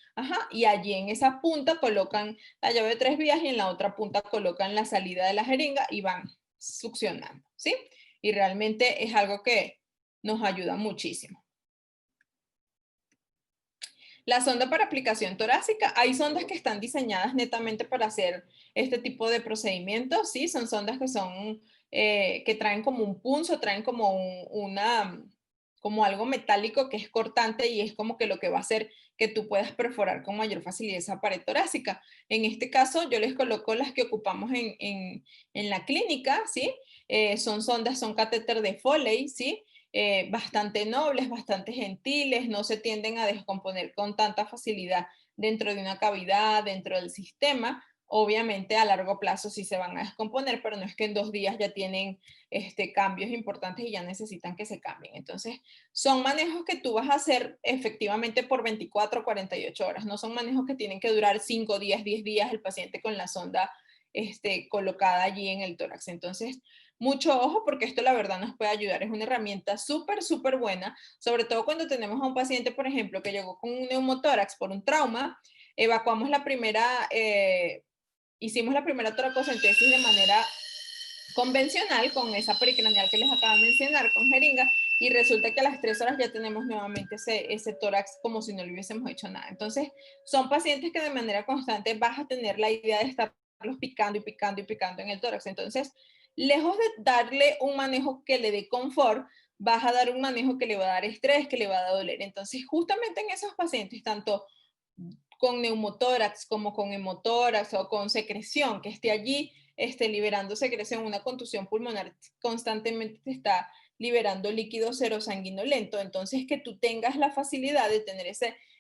y allí en esa punta colocan la llave de 3 vías y en la otra punta colocan la salida de la jeringa y van succionando, ¿sí? Y realmente es algo que nos ayuda muchísimo. La sonda para aplicación torácica, hay sondas que están diseñadas netamente para hacer este tipo de procedimientos, ¿sí? Son sondas que son, que traen como un punzo, traen como como algo metálico que es cortante y es como que lo que va a hacer que tú puedas perforar con mayor facilidad esa pared torácica. En este caso, yo les coloco las que ocupamos en la clínica, ¿sí? Son sondas, son catéter de Foley, ¿sí? Bastante nobles, bastante gentiles, no se tienden a descomponer con tanta facilidad dentro de una cavidad, dentro del sistema. Obviamente a largo plazo sí se van a descomponer, pero no es que en 2 días ya tienen cambios importantes y ya necesitan que se cambien. Entonces, son manejos que tú vas a hacer efectivamente por 24 o 48 horas. No son manejos que tienen que durar 5 días, 10 días el paciente con la sonda colocada allí en el tórax. Entonces, mucho ojo porque esto la verdad nos puede ayudar. Es una herramienta súper, súper buena, sobre todo cuando tenemos a un paciente, por ejemplo, que llegó con un neumotórax por un trauma, evacuamos hicimos la primera toracocentesis de manera convencional con esa pericraneal que les acabo de mencionar, con jeringa, y resulta que a las 3 horas ya tenemos nuevamente ese tórax como si no le hubiésemos hecho nada. Entonces, son pacientes que de manera constante vas a tener la idea de estarlos picando y picando y picando en el tórax. Entonces, lejos de darle un manejo que le dé confort, vas a dar un manejo que le va a dar estrés, que le va a doler. Entonces, justamente en esos pacientes, tanto con neumotórax como con hemotórax o con secreción, que esté allí liberando secreción, una contusión pulmonar constantemente te está liberando líquido serosanguinolento, entonces que tú tengas la facilidad de tener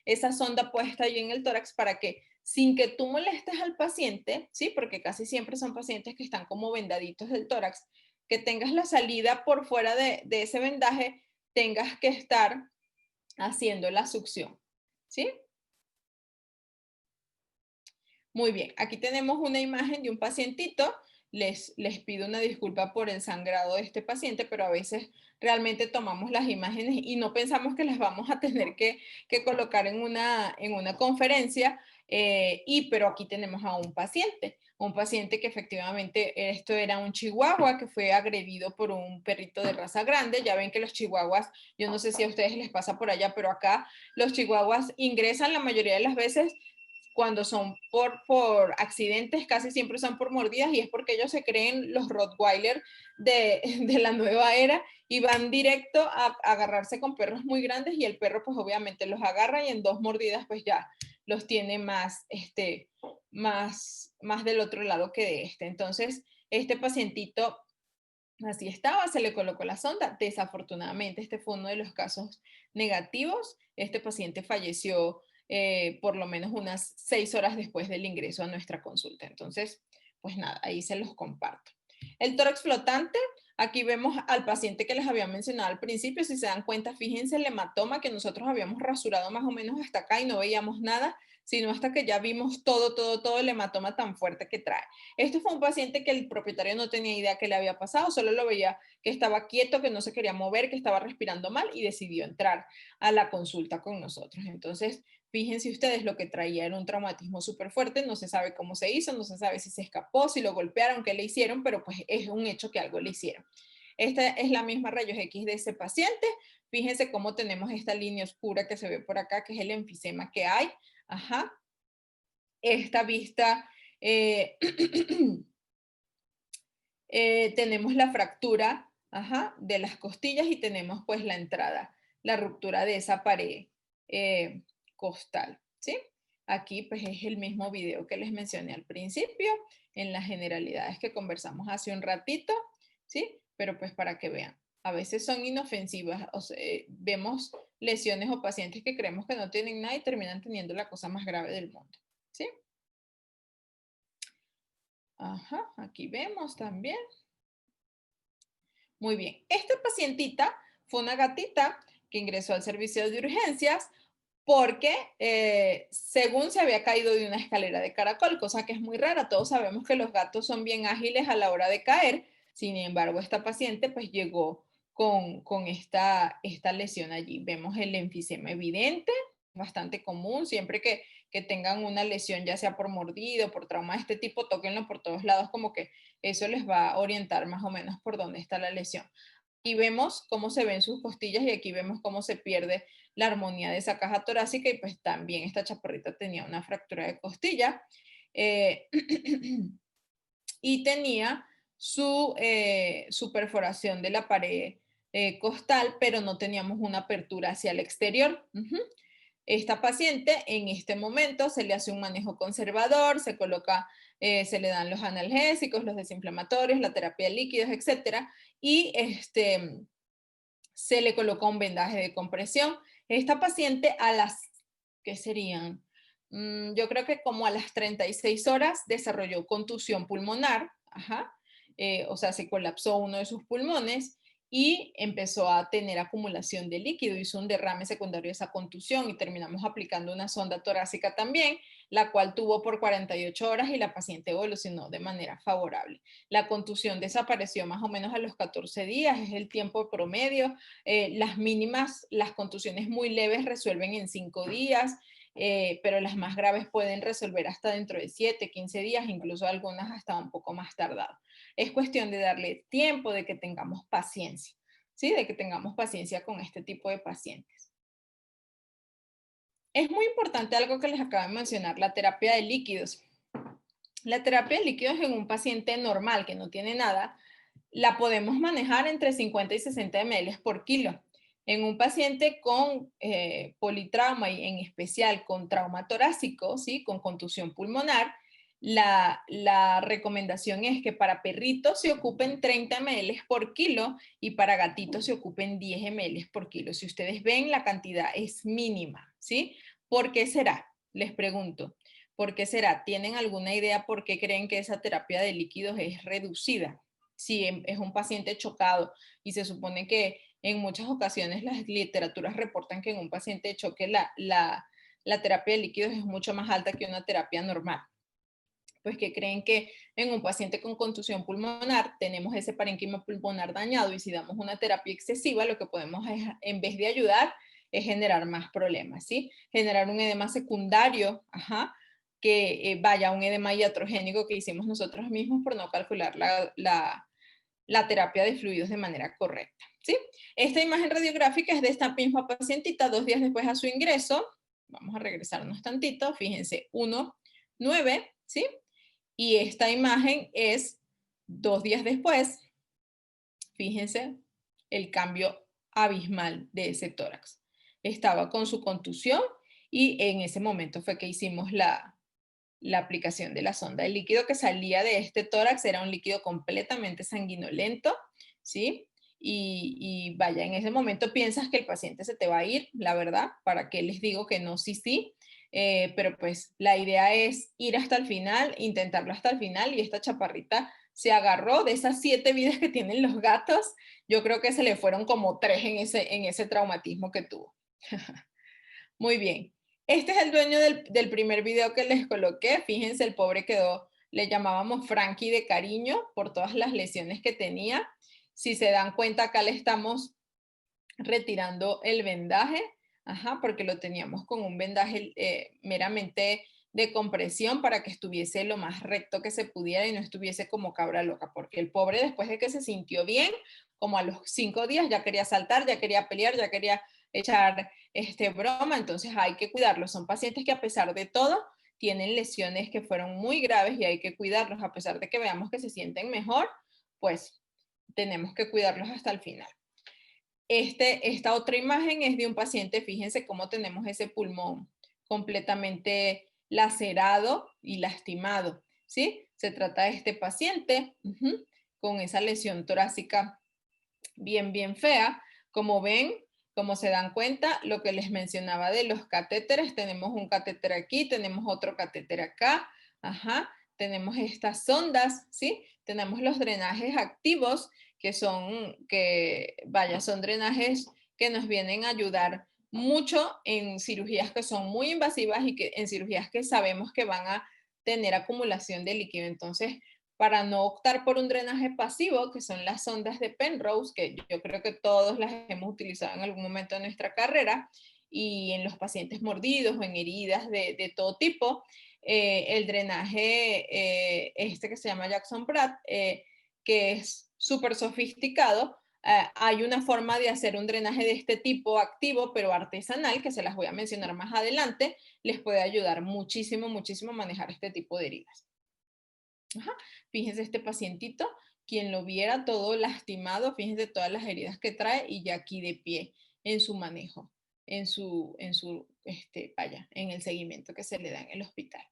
esa sonda puesta allí en el tórax para que sin que tú molestes al paciente, ¿sí? Porque casi siempre son pacientes que están como vendaditos del tórax, que tengas la salida por fuera de ese vendaje, tengas que estar haciendo la succión, ¿sí? Muy bien, aquí tenemos una imagen de un pacientito. les pido una disculpa por el sangrado de este paciente, pero a veces realmente tomamos las imágenes y no pensamos que las vamos a tener que colocar en una conferencia, pero aquí tenemos a un paciente que efectivamente esto era un chihuahua que fue agredido por un perrito de raza grande. Ya ven que los chihuahuas, yo no sé si a ustedes les pasa por allá, pero acá los chihuahuas ingresan la mayoría de las veces cuando son por accidentes, casi siempre son por mordidas, y es porque ellos se creen los Rottweiler de la nueva era y van directo a agarrarse con perros muy grandes, y el perro pues obviamente los agarra y en 2 mordidas pues ya los tiene más del otro lado que de este. Entonces, este pacientito así estaba, se le colocó la sonda. Desafortunadamente, este fue uno de los casos negativos. Este paciente falleció por lo menos unas 6 horas después del ingreso a nuestra consulta. Entonces, pues nada, ahí se los comparto. El tórax flotante, aquí vemos al paciente que les había mencionado al principio. Si se dan cuenta, fíjense el hematoma que nosotros habíamos rasurado más o menos hasta acá y no veíamos nada, sino hasta que ya vimos todo el hematoma tan fuerte que trae. Este fue un paciente que el propietario no tenía idea qué le había pasado, solo lo veía que estaba quieto, que no se quería mover, que estaba respirando mal, y decidió entrar a la consulta con nosotros. Entonces, fíjense ustedes, lo que traía era un traumatismo súper fuerte, no se sabe cómo se hizo, no se sabe si se escapó, si lo golpearon, qué le hicieron, pero pues es un hecho que algo le hicieron. Esta es la misma rayos X de ese paciente. Fíjense cómo tenemos esta línea oscura que se ve por acá, que es el enfisema que hay. Ajá. Esta vista, tenemos la fractura, ajá, de las costillas, y tenemos pues la entrada, la ruptura de esa pared costal, ¿sí? Aquí pues es el mismo video que les mencioné al principio, en las generalidades que conversamos hace un ratito, ¿sí? Pero pues para que vean, a veces son inofensivas, o sea, vemos lesiones o pacientes que creemos que no tienen nada y terminan teniendo la cosa más grave del mundo, ¿sí? Ajá, aquí vemos también. Muy bien, esta pacientita fue una gatita que ingresó al servicio de urgencias porque según se había caído de una escalera de caracol, cosa que es muy rara. Todos sabemos que los gatos son bien ágiles a la hora de caer. Sin embargo, esta paciente pues llegó con esta lesión allí. Vemos el enfisema evidente, bastante común. Siempre que tengan una lesión, ya sea por mordido, por trauma de este tipo, tóquenlo por todos lados, como que eso les va a orientar más o menos por dónde está la lesión. Aquí vemos cómo se ven sus costillas y aquí vemos cómo se pierde la armonía de esa caja torácica, y pues también esta chaparrita tenía una fractura de costilla y tenía su perforación de la pared costal, pero no teníamos una apertura hacia el exterior. Esta paciente en este momento se le hace un manejo conservador, se coloca, se le dan los analgésicos, los desinflamatorios, la terapia de líquidos, etcétera, y se le colocó un vendaje de compresión. Esta paciente a las, ¿qué serían? Yo creo que como a las 36 horas desarrolló contusión pulmonar, ajá, o sea, se colapsó uno de sus pulmones y empezó a tener acumulación de líquido, hizo un derrame secundario de esa contusión y terminamos aplicando una sonda torácica también, la cual tuvo por 48 horas y la paciente evolucionó de manera favorable. La contusión desapareció más o menos a los 14 días, es el tiempo promedio. Las mínimas, las contusiones muy leves resuelven en 5 días, pero las más graves pueden resolver hasta dentro de 7, 15 días, incluso algunas hasta un poco más tardado. Es cuestión de darle tiempo, de que tengamos paciencia, ¿sí? De que tengamos paciencia con este tipo de pacientes. Es muy importante algo que les acabo de mencionar, la terapia de líquidos. La terapia de líquidos en un paciente normal que no tiene nada, la podemos manejar entre 50 y 60 ml por kilo. En un paciente con politrauma y en especial con trauma torácico, ¿sí? Con contusión pulmonar, la recomendación es que para perritos se ocupen 30 ml por kilo y para gatitos se ocupen 10 ml por kilo. Si ustedes ven, la cantidad es mínima, ¿sí? ¿Por qué será? Les pregunto. ¿Por qué será? ¿Tienen alguna idea por qué creen que esa terapia de líquidos es reducida? Si es un paciente chocado y se supone que en muchas ocasiones las literaturas reportan que en un paciente de choque la terapia de líquidos es mucho más alta que una terapia normal. Pues que creen que en un paciente con contusión pulmonar tenemos ese parénquima pulmonar dañado y si damos una terapia excesiva, lo que podemos es, en vez de ayudar, es generar más problemas, ¿sí? Generar un edema secundario, que vaya un edema iatrogénico que hicimos nosotros mismos por no calcular la terapia de fluidos de manera correcta, ¿sí? Esta imagen radiográfica es de esta misma pacientita 2 días después a su ingreso. Vamos a regresarnos tantito, fíjense, 1, 9, ¿sí? Y esta imagen es 2 días después, fíjense el cambio abismal de ese tórax. Estaba con su contusión y en ese momento fue que hicimos la aplicación de la sonda. El líquido que salía de este tórax era un líquido completamente sanguinolento, ¿sí? Y vaya, en ese momento piensas que el paciente se te va a ir, la verdad, ¿para qué les digo que no? Sí, sí. Pero pues la idea es ir hasta el final, intentarlo hasta el final y esta chaparrita se agarró de esas 7 vidas que tienen los gatos. Yo creo que se le fueron como 3 en ese traumatismo que tuvo. Muy bien. Este es el dueño del primer video que les coloqué. Fíjense, el pobre quedó, le llamábamos Frankie de cariño por todas las lesiones que tenía. Si se dan cuenta, acá le estamos retirando el vendaje, porque lo teníamos con un vendaje meramente de compresión para que estuviese lo más recto que se pudiera y no estuviese como cabra loca, porque el pobre después de que se sintió bien, como a los 5 días ya quería saltar, ya quería pelear, ya quería echar broma, entonces hay que cuidarlos. Son pacientes que a pesar de todo tienen lesiones que fueron muy graves y hay que cuidarlos, a pesar de que veamos que se sienten mejor, pues tenemos que cuidarlos hasta el final. Esta otra imagen es de un paciente, fíjense cómo tenemos ese pulmón completamente lacerado y lastimado, ¿sí? Se trata de este paciente con esa lesión torácica bien fea. Como ven, como se dan cuenta, lo que les mencionaba de los catéteres, tenemos un catéter aquí, tenemos otro catéter acá, tenemos estas sondas, ¿sí? Tenemos los drenajes activos, son drenajes que nos vienen a ayudar mucho en cirugías que son muy invasivas y que en cirugías que sabemos que van a tener acumulación de líquido. Entonces, para no optar por un drenaje pasivo, que son las sondas de Penrose, que yo creo que todos las hemos utilizado en algún momento de nuestra carrera, y en los pacientes mordidos o en heridas de todo tipo, el drenaje que se llama Jackson Pratt, que es súper sofisticado. Hay una forma de hacer un drenaje de este tipo activo, pero artesanal, que se las voy a mencionar más adelante, les puede ayudar muchísimo a manejar este tipo de heridas. Fíjense este pacientito, quien lo viera todo lastimado, fíjense todas las heridas que trae y ya aquí de pie en su manejo, en el seguimiento que se le da en el hospital.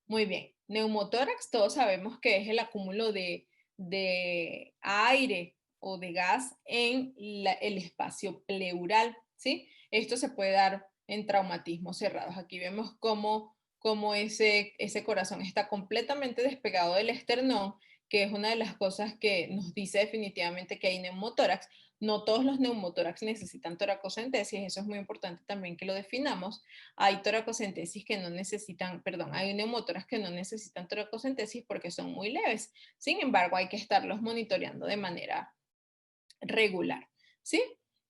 Muy bien, neumotórax, todos sabemos que es el acúmulo de aire o de gas en el espacio pleural, ¿sí? Esto se puede dar en traumatismos cerrados. Aquí vemos cómo ese corazón está completamente despegado del esternón, que es una de las cosas que nos dice definitivamente que hay neumotórax. No todos los neumotórax necesitan toracocentesis, eso es muy importante también que lo definamos. Hay toracocentesis que no necesitan, hay neumotórax que no necesitan toracocentesis porque son muy leves. Sin embargo, hay que estarlos monitoreando de manera regular, ¿sí?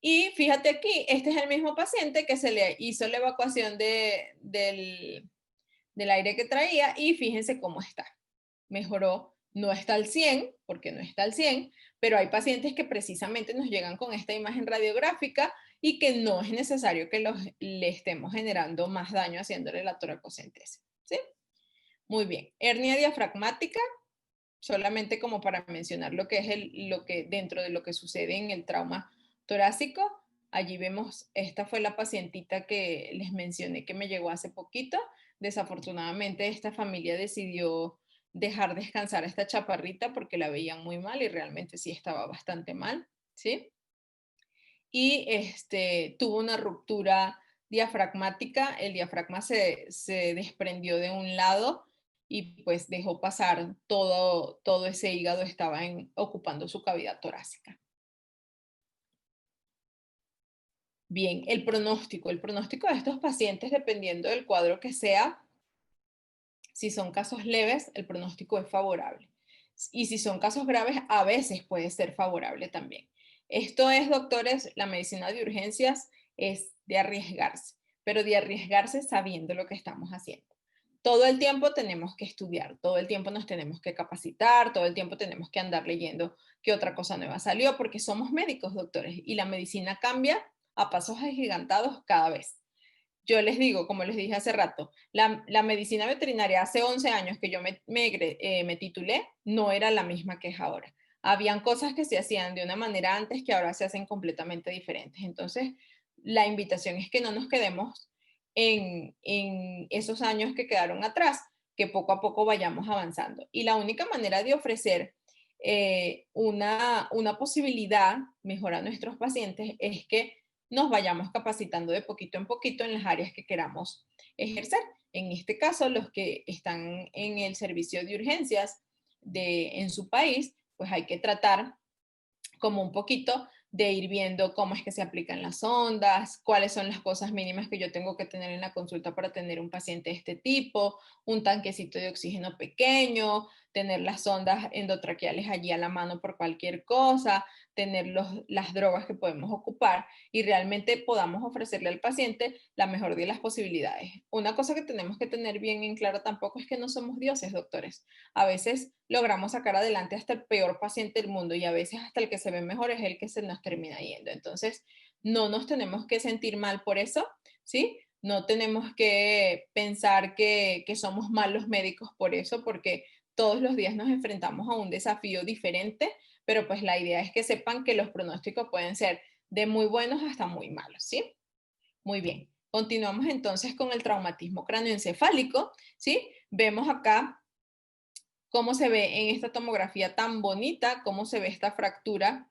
Y fíjate aquí, este es el mismo paciente que se le hizo la evacuación del aire que traía y fíjense cómo está. Mejoró, no está al 100, porque no está al 100, pero hay pacientes que precisamente nos llegan con esta imagen radiográfica y que no es necesario que le estemos generando más daño haciéndole la toracocentesis, ¿sí? Muy bien. Hernia diafragmática, solamente como para mencionar lo que es dentro de lo que sucede en el trauma torácico. Allí vemos, esta fue la pacientita que les mencioné que me llegó hace poquito. Desafortunadamente esta familia decidió dejar descansar a esta chaparrita porque la veían muy mal y realmente sí estaba bastante mal, ¿sí? Y tuvo una ruptura diafragmática, el diafragma se desprendió de un lado y pues dejó pasar todo ese hígado, estaba ocupando su cavidad torácica. Bien, el pronóstico de estos pacientes, dependiendo del cuadro que sea, Si son casos leves, el pronóstico es favorable. Y si son casos graves, a veces puede ser favorable también. Esto es, doctores, la medicina de urgencias es de arriesgarse, pero de arriesgarse sabiendo lo que estamos haciendo. Todo el tiempo tenemos que estudiar, todo el tiempo nos tenemos que capacitar, todo el tiempo tenemos que andar leyendo qué otra cosa nueva salió, porque somos médicos, doctores, y la medicina cambia a pasos agigantados cada vez. Yo les digo, como les dije hace rato, la medicina veterinaria hace 11 años que yo me titulé, no era la misma que es ahora. Habían cosas que se hacían de una manera antes que ahora se hacen completamente diferentes. Entonces, la invitación es que no nos quedemos en esos años que quedaron atrás, que poco a poco vayamos avanzando. Y la única manera de ofrecer una posibilidad mejor a nuestros pacientes es que nos vayamos capacitando de poquito en poquito en las áreas que queramos ejercer. En este caso, los que están en el servicio de urgencias en su país, pues hay que tratar como un poquito de ir viendo cómo es que se aplican las ondas, cuáles son las cosas mínimas que yo tengo que tener en la consulta para tener un paciente de este tipo, un tanquecito de oxígeno pequeño, tener las sondas endotraqueales allí a la mano por cualquier cosa, tener las drogas que podemos ocupar y realmente podamos ofrecerle al paciente la mejor de las posibilidades. Una cosa que tenemos que tener bien en claro tampoco es que no somos dioses, doctores. A veces logramos sacar adelante hasta el peor paciente del mundo y a veces hasta el que se ve mejor es el que se nos termina yendo. Entonces, no nos tenemos que sentir mal por eso, ¿sí? No tenemos que pensar que somos malos médicos por eso, porque todos los días nos enfrentamos a un desafío diferente, pero pues la idea es que sepan que los pronósticos pueden ser de muy buenos hasta muy malos, ¿sí? Muy bien. Continuamos entonces con el traumatismo cráneoencefálico, ¿sí? Vemos acá cómo se ve en esta tomografía tan bonita, cómo se ve esta fractura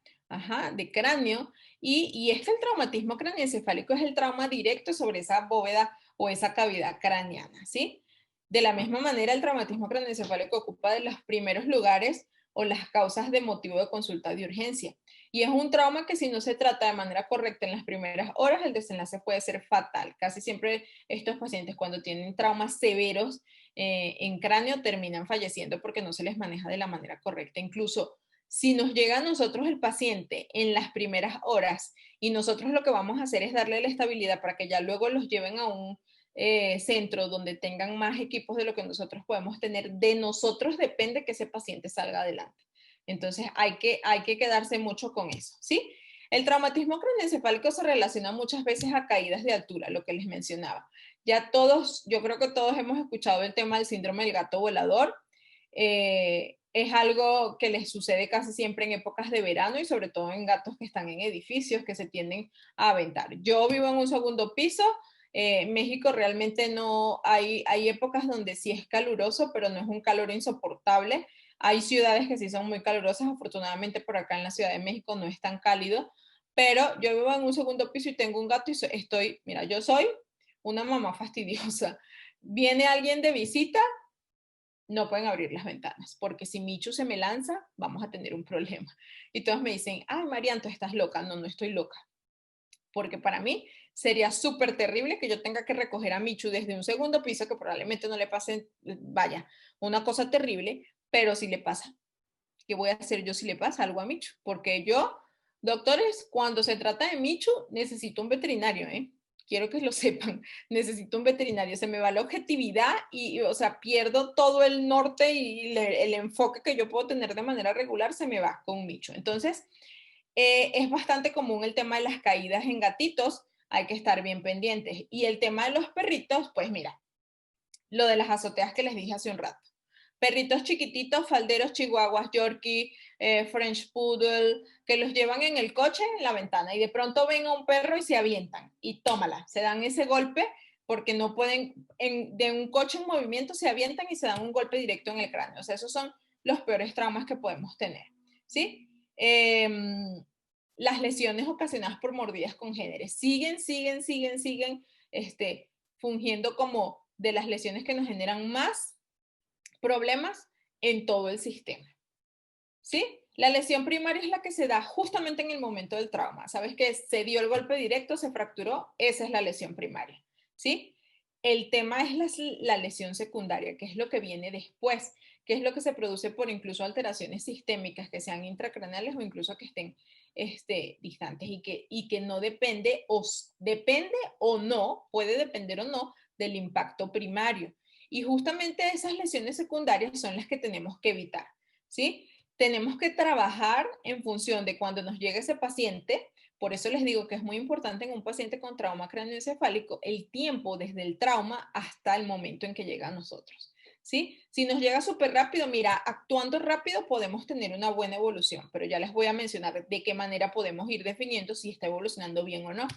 de cráneo. Y es que el traumatismo cráneoencefálico es el trauma directo sobre esa bóveda o esa cavidad craneana, ¿sí? De la misma manera, el traumatismo cráneoencefálico ocupa de los primeros lugares o las causas de motivo de consulta de urgencia. Y es un trauma que si no se trata de manera correcta en las primeras horas, el desenlace puede ser fatal. Casi siempre estos pacientes cuando tienen traumas severos en cráneo terminan falleciendo porque no se les maneja de la manera correcta. Incluso si nos llega a nosotros el paciente en las primeras horas y nosotros lo que vamos a hacer es darle la estabilidad para que ya luego los lleven a un centro donde tengan más equipos de lo que nosotros podemos tener, de nosotros depende que ese paciente salga adelante. Entonces hay que quedarse mucho con eso, ¿sí? El traumatismo craneoencefálico se relaciona muchas veces a caídas de altura, lo que les mencionaba. Ya todos, yo creo que todos hemos escuchado el tema del síndrome del gato volador. Es algo que les sucede casi siempre en épocas de verano y sobre todo en gatos que están en edificios que se tienden a aventar. Yo vivo en un segundo piso. México realmente no hay épocas donde sí es caluroso, pero no es un calor insoportable. Hay ciudades que sí son muy calurosas. Afortunadamente por acá en la Ciudad de México no es tan cálido, pero yo vivo en un segundo piso y tengo un gato y estoy, mira, yo soy una mamá fastidiosa. Viene alguien de visita, no pueden abrir las ventanas, porque si Michu se me lanza, vamos a tener un problema. Y todos me dicen, ay, Marian, tú estás loca. No, no estoy loca. Porque para mí sería súper terrible que yo tenga que recoger a Michu desde un segundo piso, que probablemente no le pase, vaya, una cosa terrible, pero si le pasa, ¿qué voy a hacer yo si le pasa algo a Michu? Porque yo, doctores, cuando se trata de Michu, necesito un veterinario, ¿eh? Quiero que lo sepan, necesito un veterinario, se me va la objetividad y o sea, pierdo todo el norte y el enfoque que yo puedo tener de manera regular se me va con Michu. Entonces, es bastante común el tema de las caídas en gatitos, hay que estar bien pendientes. Y el tema de los perritos, pues mira, lo de las azoteas que les dije hace un rato. Perritos chiquititos, falderos, chihuahuas, yorkie, French poodle, que los llevan en el coche, en la ventana, y de pronto ven a un perro y se avientan, y tómala, se dan ese golpe porque no pueden, de un coche en movimiento se avientan y se dan un golpe directo en el cráneo. O sea, esos son los peores traumas que podemos tener, ¿sí? Las lesiones ocasionadas por mordidas congéneres siguen, fungiendo como de las lesiones que nos generan más problemas en todo el sistema, ¿sí? La lesión primaria es la que se da justamente en el momento del trauma. ¿Sabes que se dio el golpe directo, se fracturó? Esa es la lesión primaria, ¿sí? El tema es la lesión secundaria, que es lo que viene después, que es lo que se produce por incluso alteraciones sistémicas que sean intracraneales o incluso que estén distantes y que no depende depende o no, puede depender o no del impacto primario. Y justamente esas lesiones secundarias son las que tenemos que evitar, ¿sí? Tenemos que trabajar en función de cuando nos llegue ese paciente. Por eso les digo que es muy importante en un paciente con trauma craneoencefálico el tiempo desde el trauma hasta el momento en que llega a nosotros, ¿sí? Si nos llega súper rápido, mira, actuando rápido podemos tener una buena evolución, pero ya les voy a mencionar de qué manera podemos ir definiendo si está evolucionando bien o no.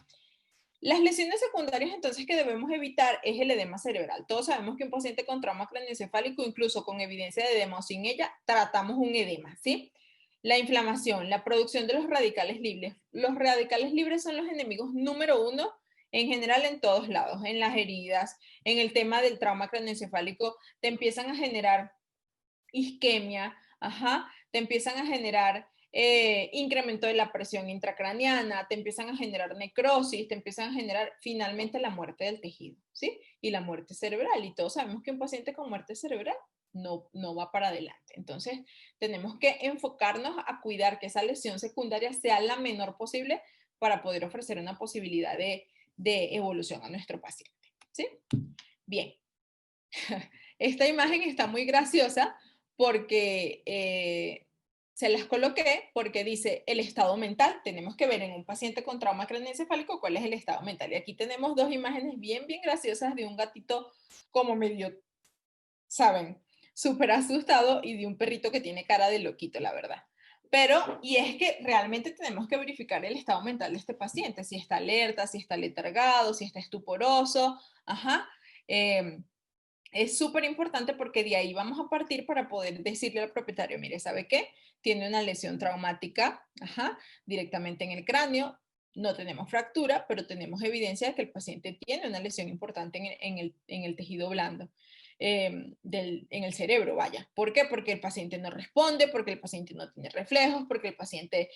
Las lesiones secundarias entonces que debemos evitar es el edema cerebral. Todos sabemos que un paciente con trauma craneoencefálico, incluso con evidencia de edema o sin ella, tratamos un edema, ¿sí? La inflamación, la producción de los radicales libres. Los radicales libres son los enemigos número uno en general en todos lados, en las heridas, en el tema del trauma craneoencefálico, te empiezan a generar isquemia, ajá, te empiezan a generar incremento de la presión intracraneana, te empiezan a generar necrosis, te empiezan a generar finalmente la muerte del tejido, ¿sí? Y la muerte cerebral. Y todos sabemos que un paciente con muerte cerebral no va para adelante. Entonces, tenemos que enfocarnos a cuidar que esa lesión secundaria sea la menor posible para poder ofrecer una posibilidad de evolución a nuestro paciente, ¿sí? Bien. Esta imagen está muy graciosa porque se las coloqué porque dice el estado mental. Tenemos que ver en un paciente con trauma craneoencefálico cuál es el estado mental. Y aquí tenemos dos imágenes bien graciosas de un gatito como medio, ¿saben? Súper asustado y de un perrito que tiene cara de loquito, la verdad. Pero, y es que realmente tenemos que verificar el estado mental de este paciente, si está alerta, si está letargado, si está estuporoso, ajá. Es súper importante porque de ahí vamos a partir para poder decirle al propietario, mire, ¿sabe qué? Tiene una lesión traumática, ajá, directamente en el cráneo, no tenemos fractura, pero tenemos evidencia de que el paciente tiene una lesión importante en el tejido blando, en el cerebro, vaya. ¿Por qué? Porque el paciente no responde, porque el paciente no tiene reflejos, porque el paciente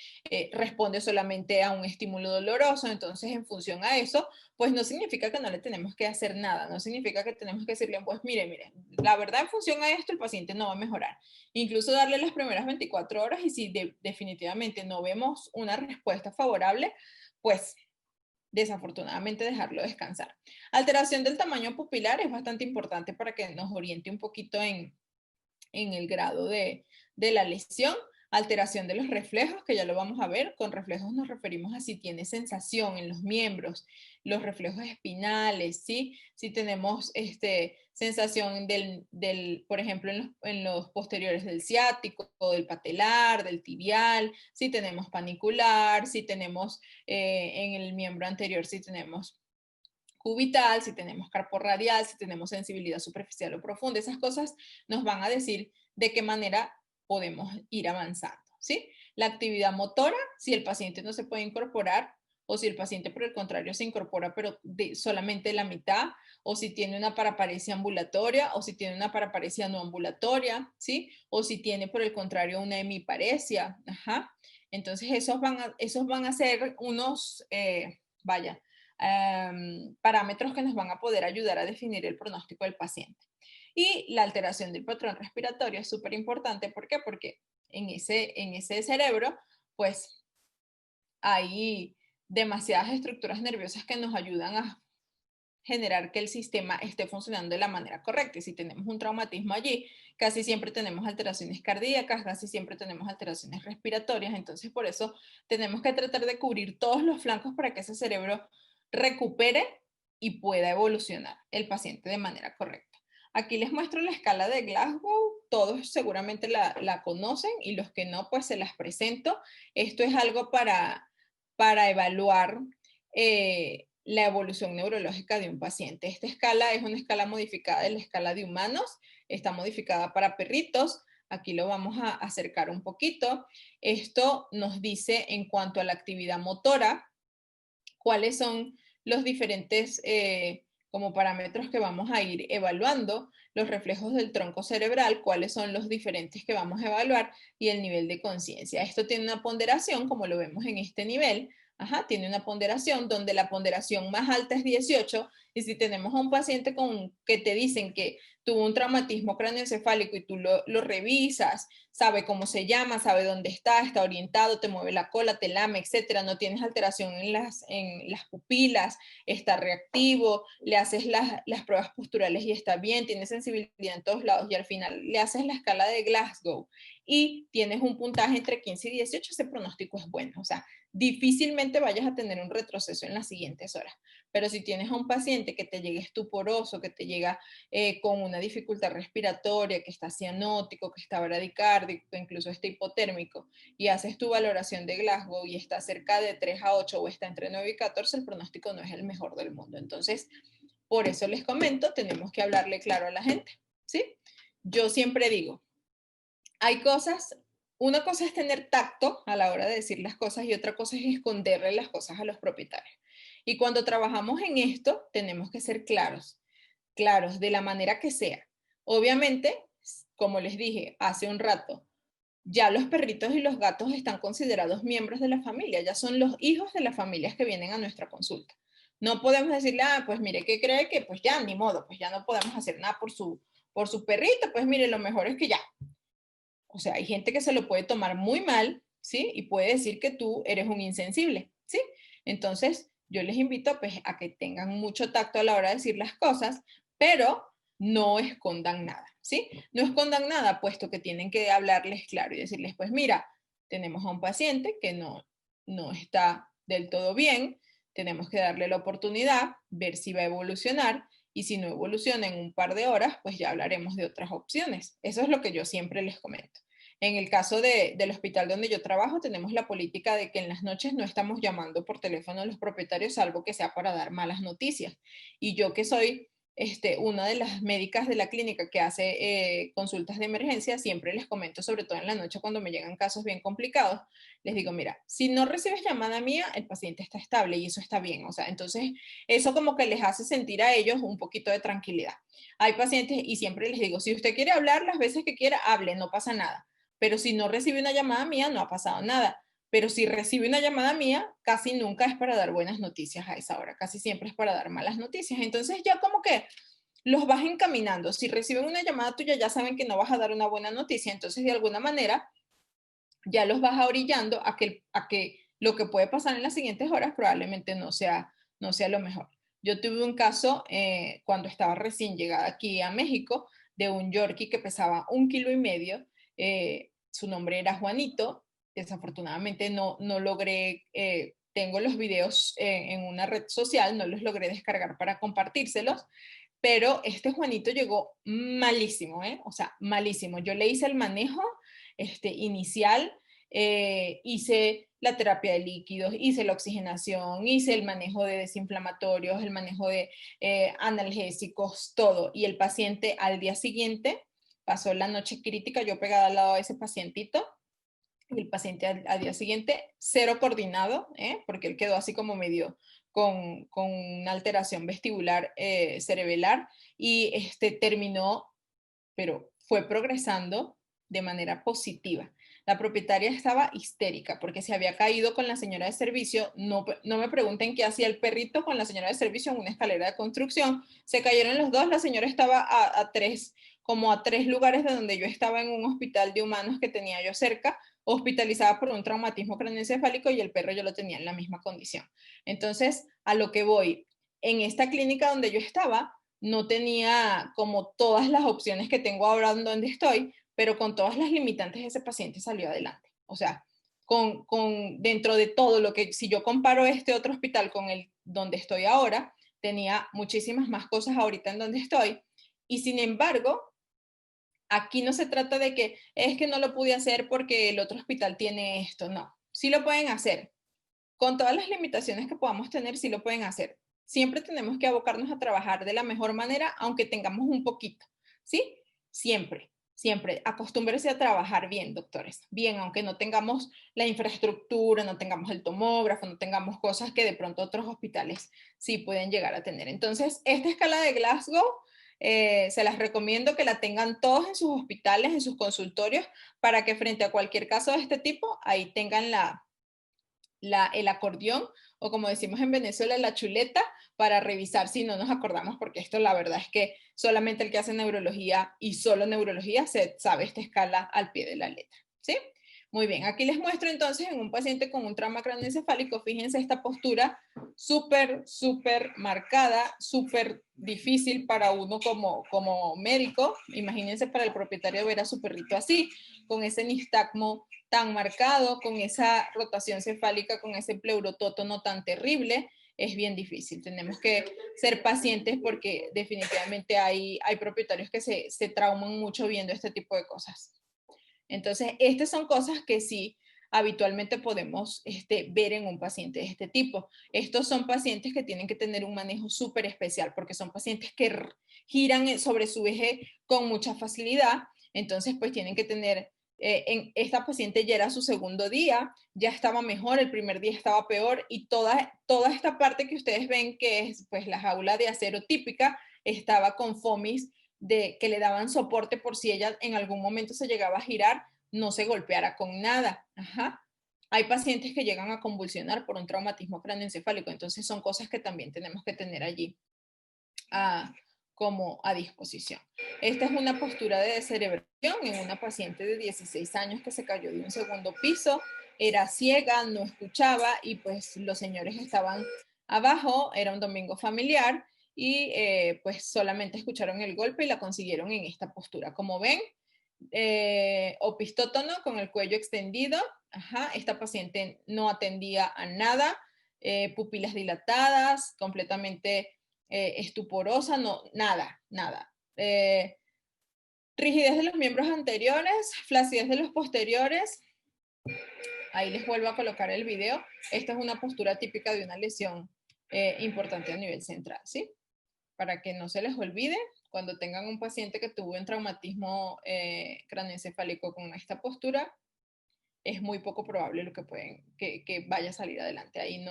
responde solamente a un estímulo doloroso. Entonces, en función a eso, pues no significa que no le tenemos que hacer nada, no significa que tenemos que decirle, pues mire, la verdad en función a esto el paciente no va a mejorar. Incluso darle las primeras 24 horas y si definitivamente no vemos una respuesta favorable, pues desafortunadamente dejarlo descansar. Alteración del tamaño pupilar es bastante importante para que nos oriente un poquito en el grado de la lesión. Alteración de los reflejos, que ya lo vamos a ver. Con reflejos nos referimos a si tiene sensación en los miembros, los reflejos espinales, ¿sí? Si tenemos sensación por ejemplo, en los posteriores del ciático, del patelar, del tibial, si tenemos panicular, si tenemos en el miembro anterior, si tenemos cubital, si tenemos carpo radial, si tenemos sensibilidad superficial o profunda. Esas cosas nos van a decir de qué manera podemos ir avanzando, ¿sí? La actividad motora, si el paciente no se puede incorporar o si el paciente por el contrario se incorpora pero solamente la mitad, o si tiene una paraparesia ambulatoria o si tiene una paraparesia no ambulatoria, ¿sí? O si tiene por el contrario una hemiparesia, ajá. Entonces esos van a ser unos, parámetros que nos van a poder ayudar a definir el pronóstico del paciente. Y la alteración del patrón respiratorio es súper importante. ¿Por qué? Porque en ese cerebro, pues hay demasiadas estructuras nerviosas que nos ayudan a generar que el sistema esté funcionando de la manera correcta. Y si tenemos un traumatismo allí, casi siempre tenemos alteraciones cardíacas, casi siempre tenemos alteraciones respiratorias. Entonces, por eso tenemos que tratar de cubrir todos los flancos para que ese cerebro recupere y pueda evolucionar el paciente de manera correcta. Aquí les muestro la escala de Glasgow, todos seguramente la conocen y los que no, pues se las presento. Esto es algo para evaluar la evolución neurológica de un paciente. Esta escala es una escala modificada de la escala de humanos, está modificada para perritos. Aquí lo vamos a acercar un poquito. Esto nos dice en cuanto a la actividad motora, cuáles son los diferentes como parámetros que vamos a ir evaluando, los reflejos del tronco cerebral, cuáles son los diferentes que vamos a evaluar y el nivel de conciencia. Esto tiene una ponderación, como lo vemos en este nivel, Ajá, tiene una ponderación donde la ponderación más alta es 18, y si tenemos a un paciente que te dicen que tuvo un traumatismo cráneoencefálico y tú lo revisas, sabe cómo se llama, sabe dónde está orientado, te mueve la cola, te lame, etcétera, no tienes alteración en las pupilas, está reactivo, le haces las pruebas posturales y está bien, tiene sensibilidad en todos lados, y al final le haces la escala de Glasgow y tienes un puntaje entre 15 y 18, ese pronóstico es bueno. O sea, difícilmente vayas a tener un retroceso en las siguientes horas. Pero si tienes a un paciente que te llega estuporoso, que te llega con una dificultad respiratoria, que está cianótico, que está bradicárdico, que incluso está hipotérmico, y haces tu valoración de Glasgow y está cerca de 3 a 8 o está entre 9 y 14, el pronóstico no es el mejor del mundo. Entonces, por eso les comento, tenemos que hablarle claro a la gente, ¿sí? Yo siempre digo, hay cosas, una cosa es tener tacto a la hora de decir las cosas y otra cosa es esconderle las cosas a los propietarios. Y cuando trabajamos en esto, tenemos que ser claros, claros de la manera que sea. Obviamente, como les dije hace un rato, ya los perritos y los gatos están considerados miembros de la familia, ya son los hijos de las familias que vienen a nuestra consulta. No podemos decirle, ah, pues mire, ¿qué cree? Que pues ya, ni modo, pues ya no podemos hacer nada por su perrito, pues mire, lo mejor es que ya, o sea, hay gente que se lo puede tomar muy mal, ¿sí? Y puede decir que tú eres un insensible, ¿sí? Entonces, yo les invito pues, a que tengan mucho tacto a la hora de decir las cosas, pero no escondan nada, ¿sí? No escondan nada, puesto que tienen que hablarles claro y decirles, pues mira, tenemos a un paciente que no está del todo bien, tenemos que darle la oportunidad, ver si va a evolucionar, y si no evoluciona en un par de horas, pues ya hablaremos de otras opciones. Eso es lo que yo siempre les comento. En el caso del hospital donde yo trabajo, tenemos la política de que en las noches no estamos llamando por teléfono a los propietarios, salvo que sea para dar malas noticias. Y yo que soy una de las médicas de la clínica que hace consultas de emergencia, siempre les comento, sobre todo en la noche cuando me llegan casos bien complicados, les digo, mira, si no recibes llamada mía, el paciente está estable y eso está bien. O sea, entonces eso como que les hace sentir a ellos un poquito de tranquilidad. Hay pacientes, y siempre les digo, si usted quiere hablar las veces que quiera, hable, no pasa nada. Pero si no recibe una llamada mía, no ha pasado nada. Pero si recibe una llamada mía, casi nunca es para dar buenas noticias a esa hora, casi siempre es para dar malas noticias. Entonces ya como que los vas encaminando. Si reciben una llamada tuya, ya saben que no vas a dar una buena noticia, entonces de alguna manera ya los vas orillando a que lo que puede pasar en las siguientes horas probablemente no sea lo mejor. Yo tuve un caso cuando estaba recién llegada aquí a México de un Yorkie que pesaba 1,5 kilos. Su nombre era Juanito. Desafortunadamente no logré, tengo los videos en una red social, no los logré descargar para compartírselos, pero este Juanito llegó malísimo, ¿eh? O sea, malísimo. Yo le hice el manejo inicial, hice la terapia de líquidos, hice la oxigenación, hice el manejo de desinflamatorios, el manejo de analgésicos, todo. Y el paciente al día siguiente pasó la noche crítica, yo pegada al lado de ese pacientito, y el paciente al día siguiente cero coordinado, porque él quedó así como medio con una alteración vestibular cerebelar, y terminó, pero fue progresando de manera positiva. La propietaria estaba histérica porque se había caído con la señora de servicio. No me pregunten qué hacía el perrito con la señora de servicio en una escalera de construcción. Se cayeron los dos. La señora estaba como a 3 lugares de donde yo estaba, en un hospital de humanos que tenía yo cerca, hospitalizada por un traumatismo craneoencefálico, y el perro yo lo tenía en la misma condición. Entonces, a lo que voy, en esta clínica donde yo estaba, no tenía como todas las opciones que tengo ahora donde estoy, pero con todas las limitantes ese paciente salió adelante. O sea, dentro de todo lo que, si yo comparo este otro hospital con el donde estoy ahora, tenía muchísimas más cosas ahorita en donde estoy, y sin embargo, aquí no se trata de que es que no lo pude hacer porque el otro hospital tiene esto, no, sí lo pueden hacer, con todas las limitaciones que podamos tener, sí lo pueden hacer. Siempre tenemos que abocarnos a trabajar de la mejor manera, aunque tengamos un poquito, ¿sí? Siempre, siempre. Acostúmbrese a trabajar bien, doctores. Bien, aunque no tengamos la infraestructura, no tengamos el tomógrafo, no tengamos cosas que de pronto otros hospitales sí pueden llegar a tener. Entonces, esta escala de Glasgow, se las recomiendo que la tengan todos en sus hospitales, en sus consultorios, para que frente a cualquier caso de este tipo, ahí tengan el acordeón, o como decimos en Venezuela, la chuleta, para revisar si no nos acordamos, porque esto la verdad es que solamente el que hace neurología y solo neurología se sabe esta escala al pie de la letra, ¿sí? Muy bien, aquí les muestro entonces en un paciente con un trauma craneoencefálico, fíjense esta postura súper marcada, súper difícil para uno como médico. Imagínense para el propietario ver a su perrito así, con ese nistagmo tan marcado, con esa rotación cefálica, con ese pleurotótono tan terrible. Es bien difícil. Tenemos que ser pacientes porque definitivamente hay propietarios que se trauman mucho viendo este tipo de cosas. Entonces, estas son cosas que sí habitualmente podemos ver en un paciente de este tipo. Estos son pacientes que tienen que tener un manejo súper especial porque son pacientes que giran sobre su eje con mucha facilidad. Entonces, pues tienen que tener, esta paciente ya era su segundo día, ya estaba mejor, el primer día estaba peor y toda esta parte que ustedes ven que es pues la jaula de acero típica estaba con fomis que le daban soporte por si ella en algún momento se llegaba a girar, no se golpeara con nada. Ajá. Hay pacientes que llegan a convulsionar por un traumatismo craneoencefálico, entonces son cosas que también tenemos que tener allí como a disposición. Esta es una postura de descerebración en una paciente de 16 años que se cayó de un segundo piso, era ciega, no escuchaba y pues los señores estaban abajo, era un domingo familiar y pues solamente escucharon el golpe y la consiguieron en esta postura. Como ven, opistótono con el cuello extendido. Ajá, esta paciente no atendía a nada, pupilas dilatadas, completamente estuporosa, no, nada. Rigidez de los miembros anteriores, flacidez de los posteriores. Ahí les vuelvo a colocar el video. Esta es una postura típica de una lesión importante a nivel central, ¿sí? Para que no se les olvide, cuando tengan un paciente que tuvo un traumatismo craneoencefálico con esta postura, es muy poco probable lo que vaya a salir adelante. Ahí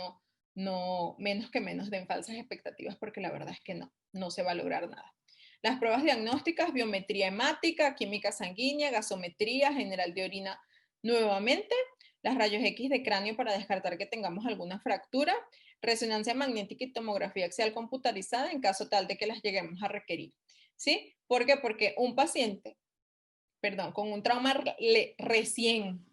menos que menos den falsas expectativas porque la verdad es que no se va a lograr nada. Las pruebas diagnósticas, biometría hemática, química sanguínea, gasometría, general de orina nuevamente, las rayos X de cráneo para descartar que tengamos alguna fractura, resonancia magnética y tomografía axial computarizada en caso tal de que las lleguemos a requerir. ¿Sí? ¿Por qué? Porque un paciente, con un trauma recién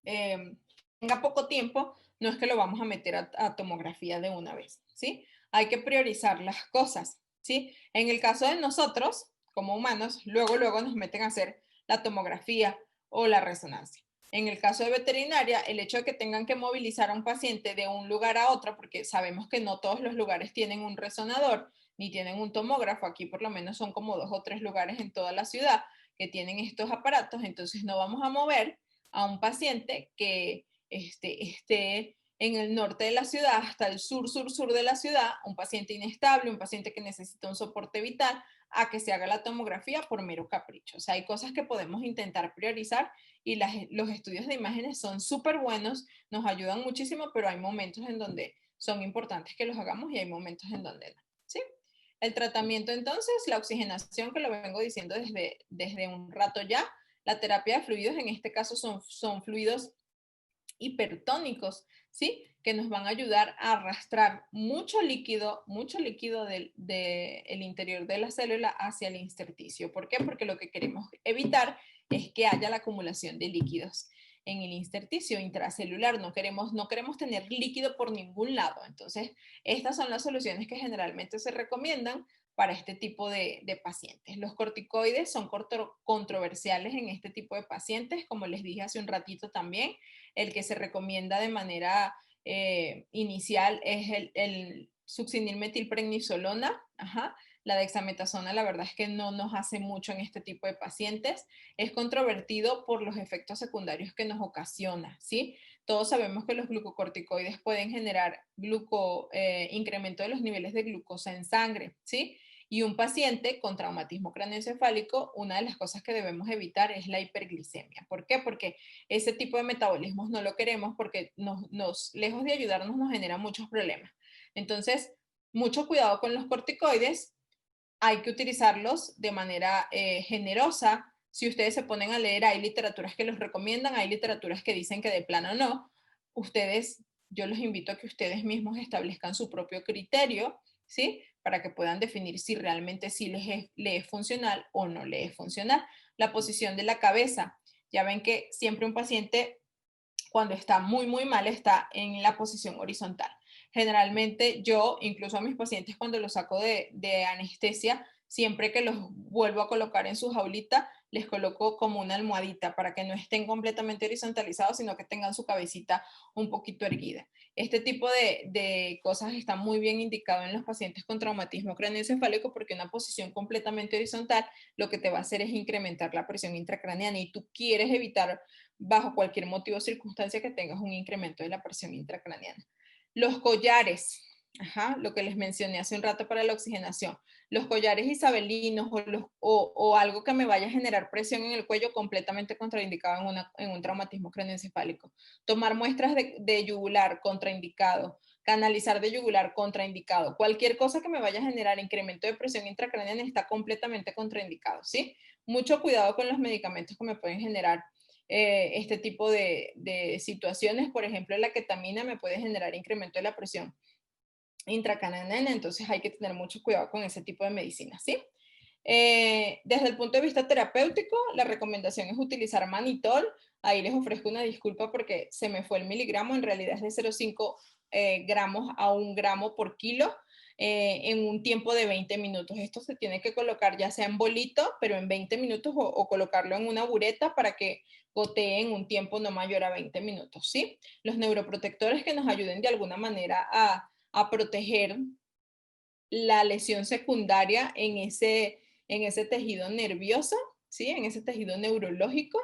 tenga poco tiempo, no es que lo vamos a meter a tomografía de una vez, ¿sí? Hay que priorizar las cosas, ¿sí? En el caso de nosotros, como humanos, luego nos meten a hacer la tomografía o la resonancia. En el caso de veterinaria, el hecho de que tengan que movilizar a un paciente de un lugar a otro, porque sabemos que no todos los lugares tienen un resonador ni tienen un tomógrafo, aquí por lo menos son como 2 o 3 lugares en toda la ciudad que tienen estos aparatos, entonces no vamos a mover a un paciente que esté en el norte de la ciudad hasta el sur de la ciudad, un paciente inestable, un paciente que necesita un soporte vital, a que se haga la tomografía por mero capricho. O sea, hay cosas que podemos intentar priorizar y los estudios de imágenes son súper buenos, nos ayudan muchísimo, pero hay momentos en donde son importantes que los hagamos y hay momentos en donde no. ¿Sí? El tratamiento entonces, la oxigenación, que lo vengo diciendo desde un rato ya, la terapia de fluidos en este caso son fluidos hipertónicos, ¿sí? Que nos van a ayudar a arrastrar mucho líquido del interior de la célula hacia el intersticio. ¿Por qué? Porque lo que queremos evitar es que haya la acumulación de líquidos en el intersticio intracelular. No queremos tener líquido por ningún lado. Entonces, estas son las soluciones que generalmente se recomiendan para este tipo de pacientes. Los corticoides son controversiales en este tipo de pacientes, como les dije hace un ratito también. El que se recomienda de manera inicial es el succinilmetilprednisolona. Ajá. La dexametasona la verdad es que no nos hace mucho en este tipo de pacientes. Es controvertido por los efectos secundarios que nos ocasiona, ¿sí? Todos sabemos que los glucocorticoides pueden generar incremento de los niveles de glucosa en sangre, ¿sí? Y un paciente con traumatismo craneoencefálico, una de las cosas que debemos evitar es la hiperglicemia. ¿Por qué? Porque ese tipo de metabolismos no lo queremos porque lejos de ayudarnos nos genera muchos problemas. Entonces, mucho cuidado con los corticoides. Hay que utilizarlos de manera generosa. Si ustedes se ponen a leer, hay literaturas que los recomiendan, hay literaturas que dicen que de plano no. yo los invito a que ustedes mismos establezcan su propio criterio, ¿sí? Para que puedan definir si realmente sí le es funcional o no le es funcional. La posición de la cabeza. Ya ven que siempre un paciente, cuando está muy, muy mal, está en la posición horizontal. Generalmente yo, incluso a mis pacientes cuando los saco de anestesia, siempre que los vuelvo a colocar en su jaulita, les coloco como una almohadita para que no estén completamente horizontalizados, sino que tengan su cabecita un poquito erguida. Este tipo de cosas está muy bien indicado en los pacientes con traumatismo craneoencefálico porque una posición completamente horizontal lo que te va a hacer es incrementar la presión intracraneana y tú quieres evitar bajo cualquier motivo o circunstancia que tengas un incremento de la presión intracraneana. Los collares, lo que les mencioné hace un rato para la oxigenación. Los collares isabelinos o algo que me vaya a generar presión en el cuello completamente contraindicado en un traumatismo craneoencefálico. Tomar muestras de yugular contraindicado. Canalizar de yugular contraindicado. Cualquier cosa que me vaya a generar incremento de presión intracraneana está completamente contraindicado, ¿sí? Mucho cuidado con los medicamentos que me pueden generar este tipo de situaciones. Por ejemplo, la ketamina me puede generar incremento de la presión intracraneana, entonces hay que tener mucho cuidado con ese tipo de medicinas, ¿sí? Desde el punto de vista terapéutico, la recomendación es utilizar manitol. Ahí les ofrezco una disculpa porque se me fue el miligramo, en realidad es de 0,5 gramos a 1 gramo por kilo en un tiempo de 20 minutos. Esto se tiene que colocar ya sea en bolito, pero en 20 minutos o colocarlo en una bureta para que gotee en un tiempo no mayor a 20 minutos, ¿sí? Los neuroprotectores que nos ayuden de alguna manera a proteger la lesión secundaria en ese tejido nervioso, ¿sí? En ese tejido neurológico.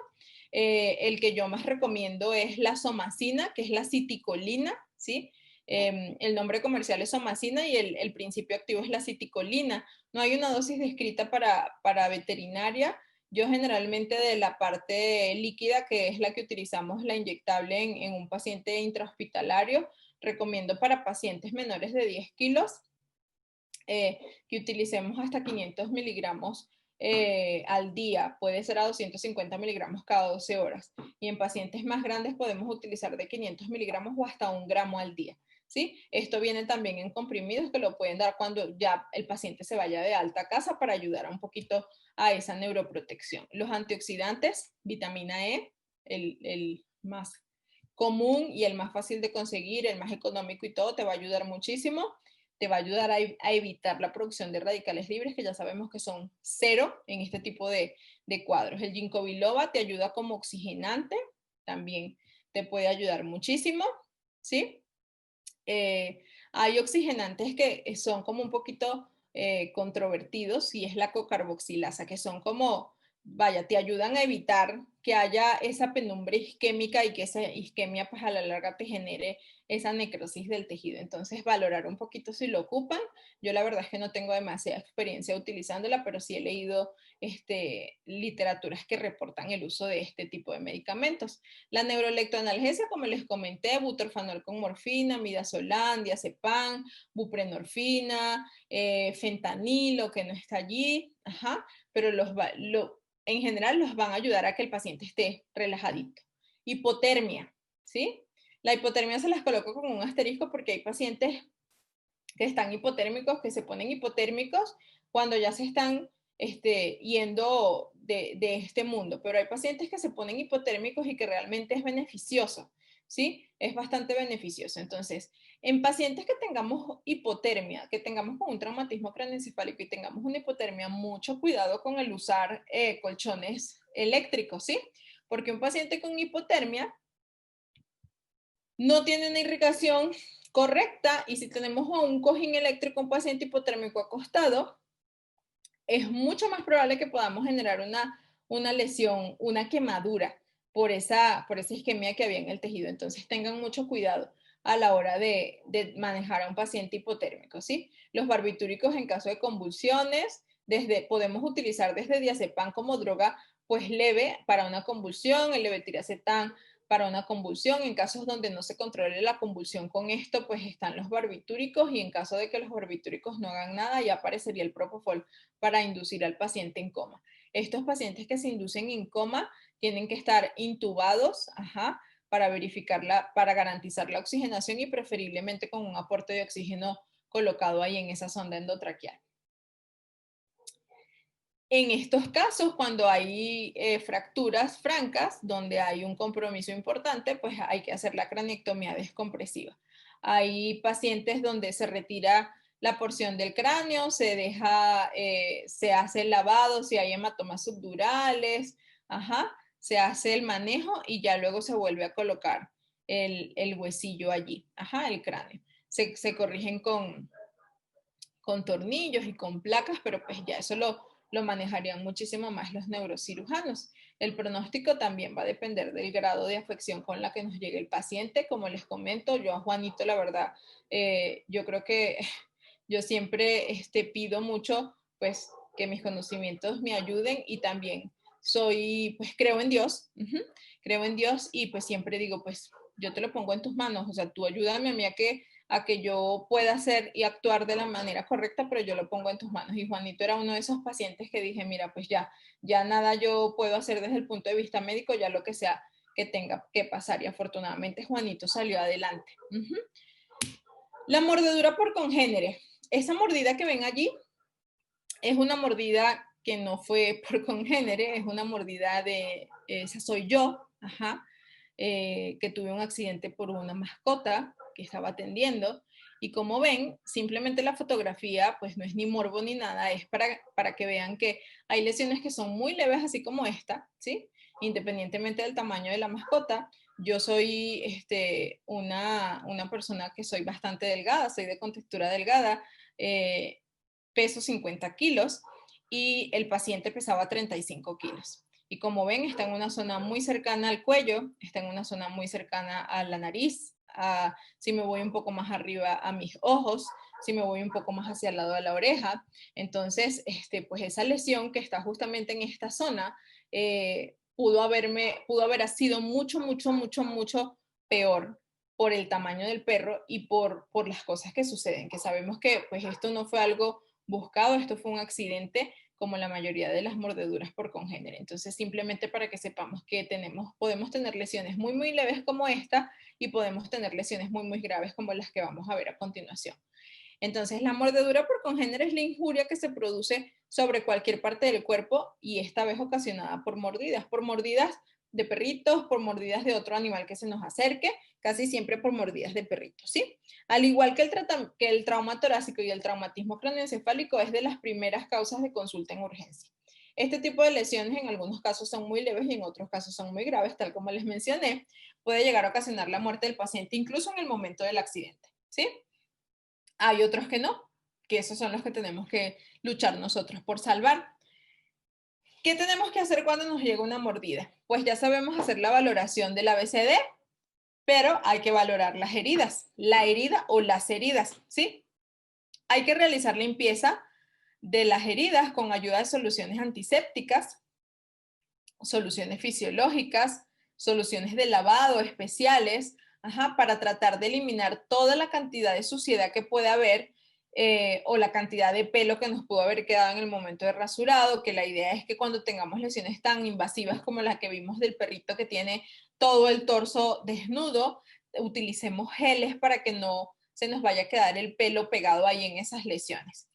El que yo más recomiendo es la somacina, que es la citicolina, ¿sí? El nombre comercial es somacina y el principio activo es la citicolina. No hay una dosis descrita para veterinaria. Yo generalmente de la parte líquida, que es la que utilizamos, la inyectable en un paciente intrahospitalario, recomiendo para pacientes menores de 10 kilos que utilicemos hasta 500 miligramos al día, puede ser a 250 miligramos cada 12 horas. Y en pacientes más grandes podemos utilizar de 500 miligramos o hasta 1 gramo al día. ¿Sí? Esto viene también en comprimidos que lo pueden dar cuando ya el paciente se vaya de alta a casa para ayudar un poquito a esa neuroprotección. Los antioxidantes, vitamina E, el más común y el más fácil de conseguir, el más económico y todo, te va a ayudar muchísimo. Te va a ayudar a evitar la producción de radicales libres, que ya sabemos que son cero en este tipo de cuadros. El ginkgo biloba te ayuda como oxigenante, también te puede ayudar muchísimo, ¿sí? Hay oxigenantes que son como un poquito controvertidos y es la cocarboxilasa, que son como, vaya, te ayudan a evitar que haya esa penumbra isquémica y que esa isquemia pues a la larga te genere esa necrosis del tejido. Entonces valorar un poquito si lo ocupan. Yo la verdad es que no tengo demasiada experiencia utilizándola, pero sí he leído literaturas que reportan el uso de este tipo de medicamentos. La neuroleptoanalgesia, como les comenté, butorfanol con morfina, midazolam, diazepam, buprenorfina, fentanilo, que no está allí, pero en general los van a ayudar a que el paciente esté relajadito. Hipotermia, ¿sí? La hipotermia se las coloco con un asterisco porque hay pacientes que están hipotérmicos, que se ponen hipotérmicos cuando ya se están yendo de este mundo, pero hay pacientes que se ponen hipotérmicos y que realmente es beneficioso, ¿sí? Es bastante beneficioso. Entonces, en pacientes que tengamos hipotermia, que tengamos con un traumatismo craneoencefálico y tengamos una hipotermia, mucho cuidado con el usar colchones eléctricos, ¿sí? Porque un paciente con hipotermia no tiene una irrigación correcta y si tenemos un cojín eléctrico, un paciente hipotérmico acostado, es mucho más probable que podamos generar una lesión, una quemadura por esa isquemia que había en el tejido. Entonces tengan mucho cuidado a la hora de manejar a un paciente hipotérmico, ¿sí? Los barbitúricos en caso de convulsiones, podemos utilizar desde diazepam como droga pues leve para una convulsión, el levetiracetam para una convulsión. En casos donde no se controle la convulsión con esto, pues están los barbitúricos y en caso de que los barbitúricos no hagan nada, ya aparecería el propofol para inducir al paciente en coma. Estos pacientes que se inducen en coma tienen que estar intubados, para verificarla, para garantizar la oxigenación y preferiblemente con un aporte de oxígeno colocado ahí en esa sonda endotraqueal. En estos casos, cuando hay fracturas francas, donde hay un compromiso importante, pues hay que hacer la craniectomía descompresiva. Hay pacientes donde se retira la porción del cráneo, se hace el lavado, si hay hematomas subdurales, se hace el manejo y ya luego se vuelve a colocar el huesillo allí, el cráneo. Se corrigen con tornillos y con placas, pero pues ya eso lo manejarían muchísimo más los neurocirujanos. El pronóstico también va a depender del grado de afección con la que nos llegue el paciente. Como les comento, yo a Juanito, la verdad, yo creo que yo siempre pido mucho, pues, que mis conocimientos me ayuden y también pues, creo en Dios, creo en Dios y pues siempre digo, pues, yo te lo pongo en tus manos, o sea, tú ayúdame a mí a que yo pueda hacer y actuar de la manera correcta, pero yo lo pongo en tus manos. Y Juanito era uno de esos pacientes que dije, mira, pues ya nada yo puedo hacer desde el punto de vista médico, ya lo que sea que tenga que pasar. Y afortunadamente Juanito salió adelante. La mordedura por congénere. Esa mordida que ven allí es una mordida que no fue por congénere, es una mordida esa soy yo, que tuve un accidente por una mascota que estaba atendiendo. Y como ven, simplemente la fotografía pues no es ni morbo ni nada, es para que vean que hay lesiones que son muy leves, así como esta, ¿sí? Independientemente del tamaño de la mascota. Yo soy una persona que soy bastante delgada, soy de contextura delgada, peso 50 kilos y el paciente pesaba 35 kilos. Y como ven, está en una zona muy cercana al cuello, está en una zona muy cercana a la nariz, si me voy un poco más arriba a mis ojos, si me voy un poco más hacia el lado de la oreja. Entonces, pues esa lesión que está justamente en esta zona pudo haber sido mucho, mucho, mucho, mucho peor por el tamaño del perro y por las cosas que suceden, que sabemos que pues esto no fue algo buscado, esto fue un accidente como la mayoría de las mordeduras por congénere. Entonces, simplemente para que sepamos que podemos tener lesiones muy, muy leves como esta y podemos tener lesiones muy, muy graves como las que vamos a ver a continuación. Entonces, la mordedura por congénere es la injuria que se produce sobre cualquier parte del cuerpo y esta vez ocasionada por mordidas de perritos, por mordidas de otro animal que se nos acerque, casi siempre por mordidas de perritos, ¿sí? Al igual que el trauma torácico y el traumatismo craneoencefálico es de las primeras causas de consulta en urgencia. Este tipo de lesiones en algunos casos son muy leves y en otros casos son muy graves, tal como les mencioné, puede llegar a ocasionar la muerte del paciente incluso en el momento del accidente, ¿sí? Hay otros que no, que esos son los que tenemos que luchar nosotros por salvar. ¿Qué tenemos que hacer cuando nos llega una mordida? Pues ya sabemos hacer la valoración del ABCD, pero hay que valorar las heridas, la herida o las heridas, ¿sí? Hay que realizar limpieza de las heridas con ayuda de soluciones antisépticas, soluciones fisiológicas, soluciones de lavado especiales, para tratar de eliminar toda la cantidad de suciedad que puede haber o la cantidad de pelo que nos pudo haber quedado en el momento de rasurado, que la idea es que cuando tengamos lesiones tan invasivas como la que vimos del perrito que tiene todo el torso desnudo, utilicemos geles para que no se nos vaya a quedar el pelo pegado ahí en esas lesiones.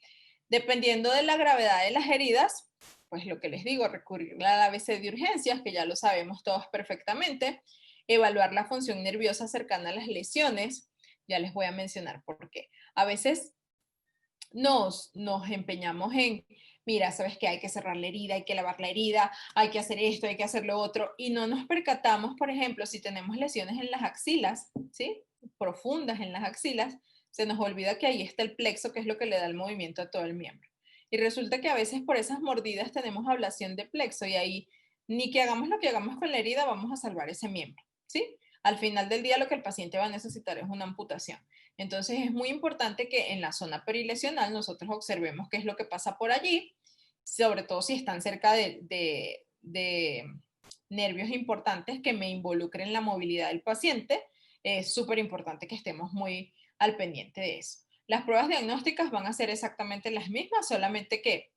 Dependiendo de la gravedad de las heridas, pues lo que les digo, recurrir al ABC de urgencias, que ya lo sabemos todos perfectamente, evaluar la función nerviosa cercana a las lesiones, ya les voy a mencionar por qué. A veces nos empeñamos en, mira, sabes que hay que cerrar la herida, hay que lavar la herida, hay que hacer esto, hay que hacer lo otro, y no nos percatamos, por ejemplo, si tenemos lesiones en las axilas, ¿sí? Profundas en las axilas, se nos olvida que ahí está el plexo, que es lo que le da el movimiento a todo el miembro. Y resulta que a veces por esas mordidas tenemos ablación de plexo y ahí ni que hagamos lo que hagamos con la herida vamos a salvar ese miembro, ¿sí? Al final del día lo que el paciente va a necesitar es una amputación. Entonces es muy importante que en la zona perilesional nosotros observemos qué es lo que pasa por allí, sobre todo si están cerca de nervios importantes que me involucren la movilidad del paciente. Es súper importante que estemos muy al pendiente de eso. Las pruebas diagnósticas van a ser exactamente las mismas, solamente que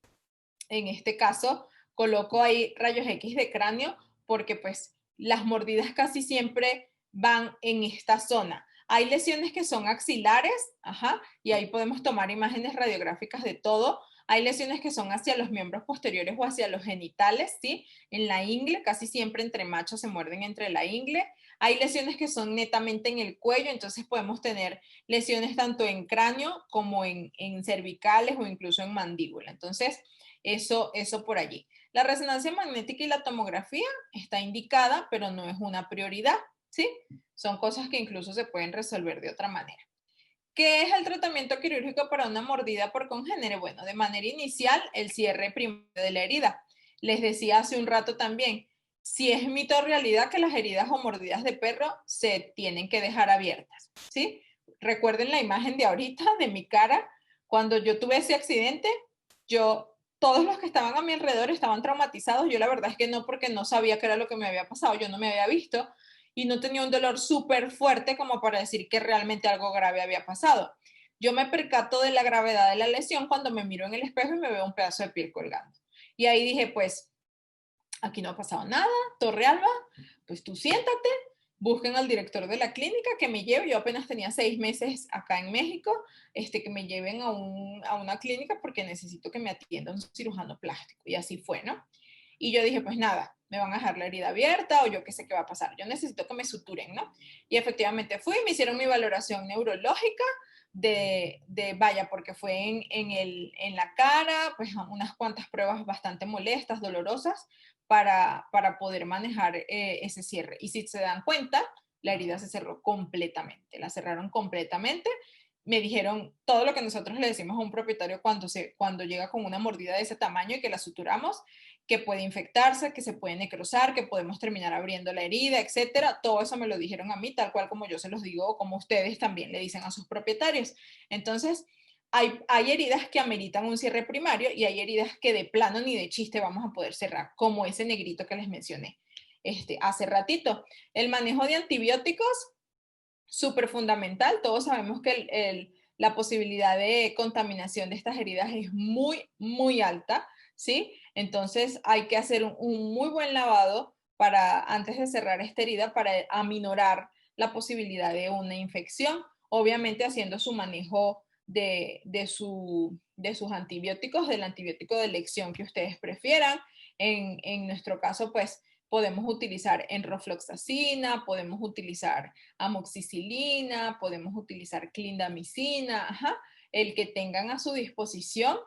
en este caso coloco ahí rayos X de cráneo porque pues las mordidas casi siempre van en esta zona. Hay lesiones que son axilares, ajá, y ahí podemos tomar imágenes radiográficas de todo. Hay lesiones que son hacia los miembros posteriores o hacia los genitales, ¿sí? En la ingle, casi siempre entre machos se muerden entre la ingle. Hay lesiones que son netamente en el cuello, entonces podemos tener lesiones tanto en cráneo como en cervicales o incluso en mandíbula. Entonces, eso por allí. La resonancia magnética y la tomografía está indicada, pero no es una prioridad, ¿sí? Son cosas que incluso se pueden resolver de otra manera. ¿Qué es el tratamiento quirúrgico para una mordida por congénere? Bueno, de manera inicial, el cierre primario de la herida. Les decía hace un rato también, si es mito o realidad que las heridas o mordidas de perro se tienen que dejar abiertas, ¿sí? Recuerden la imagen de ahorita de mi cara. Cuando yo tuve ese accidente, todos los que estaban a mi alrededor estaban traumatizados. Yo la verdad es que no, porque no sabía qué era lo que me había pasado. Yo no me había visto y no tenía un dolor súper fuerte como para decir que realmente algo grave había pasado. Yo me percato de la gravedad de la lesión cuando me miro en el espejo y me veo un pedazo de piel colgando. Y ahí dije, pues, aquí no ha pasado nada, Torrealba, pues tú siéntate, busquen al director de la clínica que me lleve. Yo apenas tenía 6 meses acá en México, que me lleven a una clínica porque necesito que me atienda un cirujano plástico. Y así fue, ¿no? Y yo dije, pues nada, me van a dejar la herida abierta o yo qué sé qué va a pasar. Yo necesito que me suturen, ¿no? Y efectivamente fui, me hicieron mi valoración neurológica vaya, porque fue en la cara, pues unas cuantas pruebas bastante molestas, dolorosas, para poder manejar ese cierre. Y si se dan cuenta, la herida se cerró completamente, la cerraron completamente. Me dijeron todo lo que nosotros le decimos a un propietario cuando llega con una mordida de ese tamaño y que la suturamos, que puede infectarse, que se puede necrosar, que podemos terminar abriendo la herida, etcétera. Todo eso me lo dijeron a mí, tal cual como yo se los digo, o como ustedes también le dicen a sus propietarios. Entonces, hay heridas que ameritan un cierre primario y hay heridas que de plano ni de chiste vamos a poder cerrar, como ese negrito que les mencioné hace ratito. El manejo de antibióticos, súper fundamental. Todos sabemos que la posibilidad de contaminación de estas heridas es muy, muy alta, ¿sí? Entonces hay que hacer un muy buen lavado antes de cerrar esta herida para aminorar la posibilidad de una infección, obviamente haciendo su manejo de sus antibióticos, del antibiótico de elección que ustedes prefieran. En nuestro caso, pues podemos utilizar enrofloxacina, podemos utilizar amoxicilina, podemos utilizar clindamicina, ajá, el que tengan a su disposición.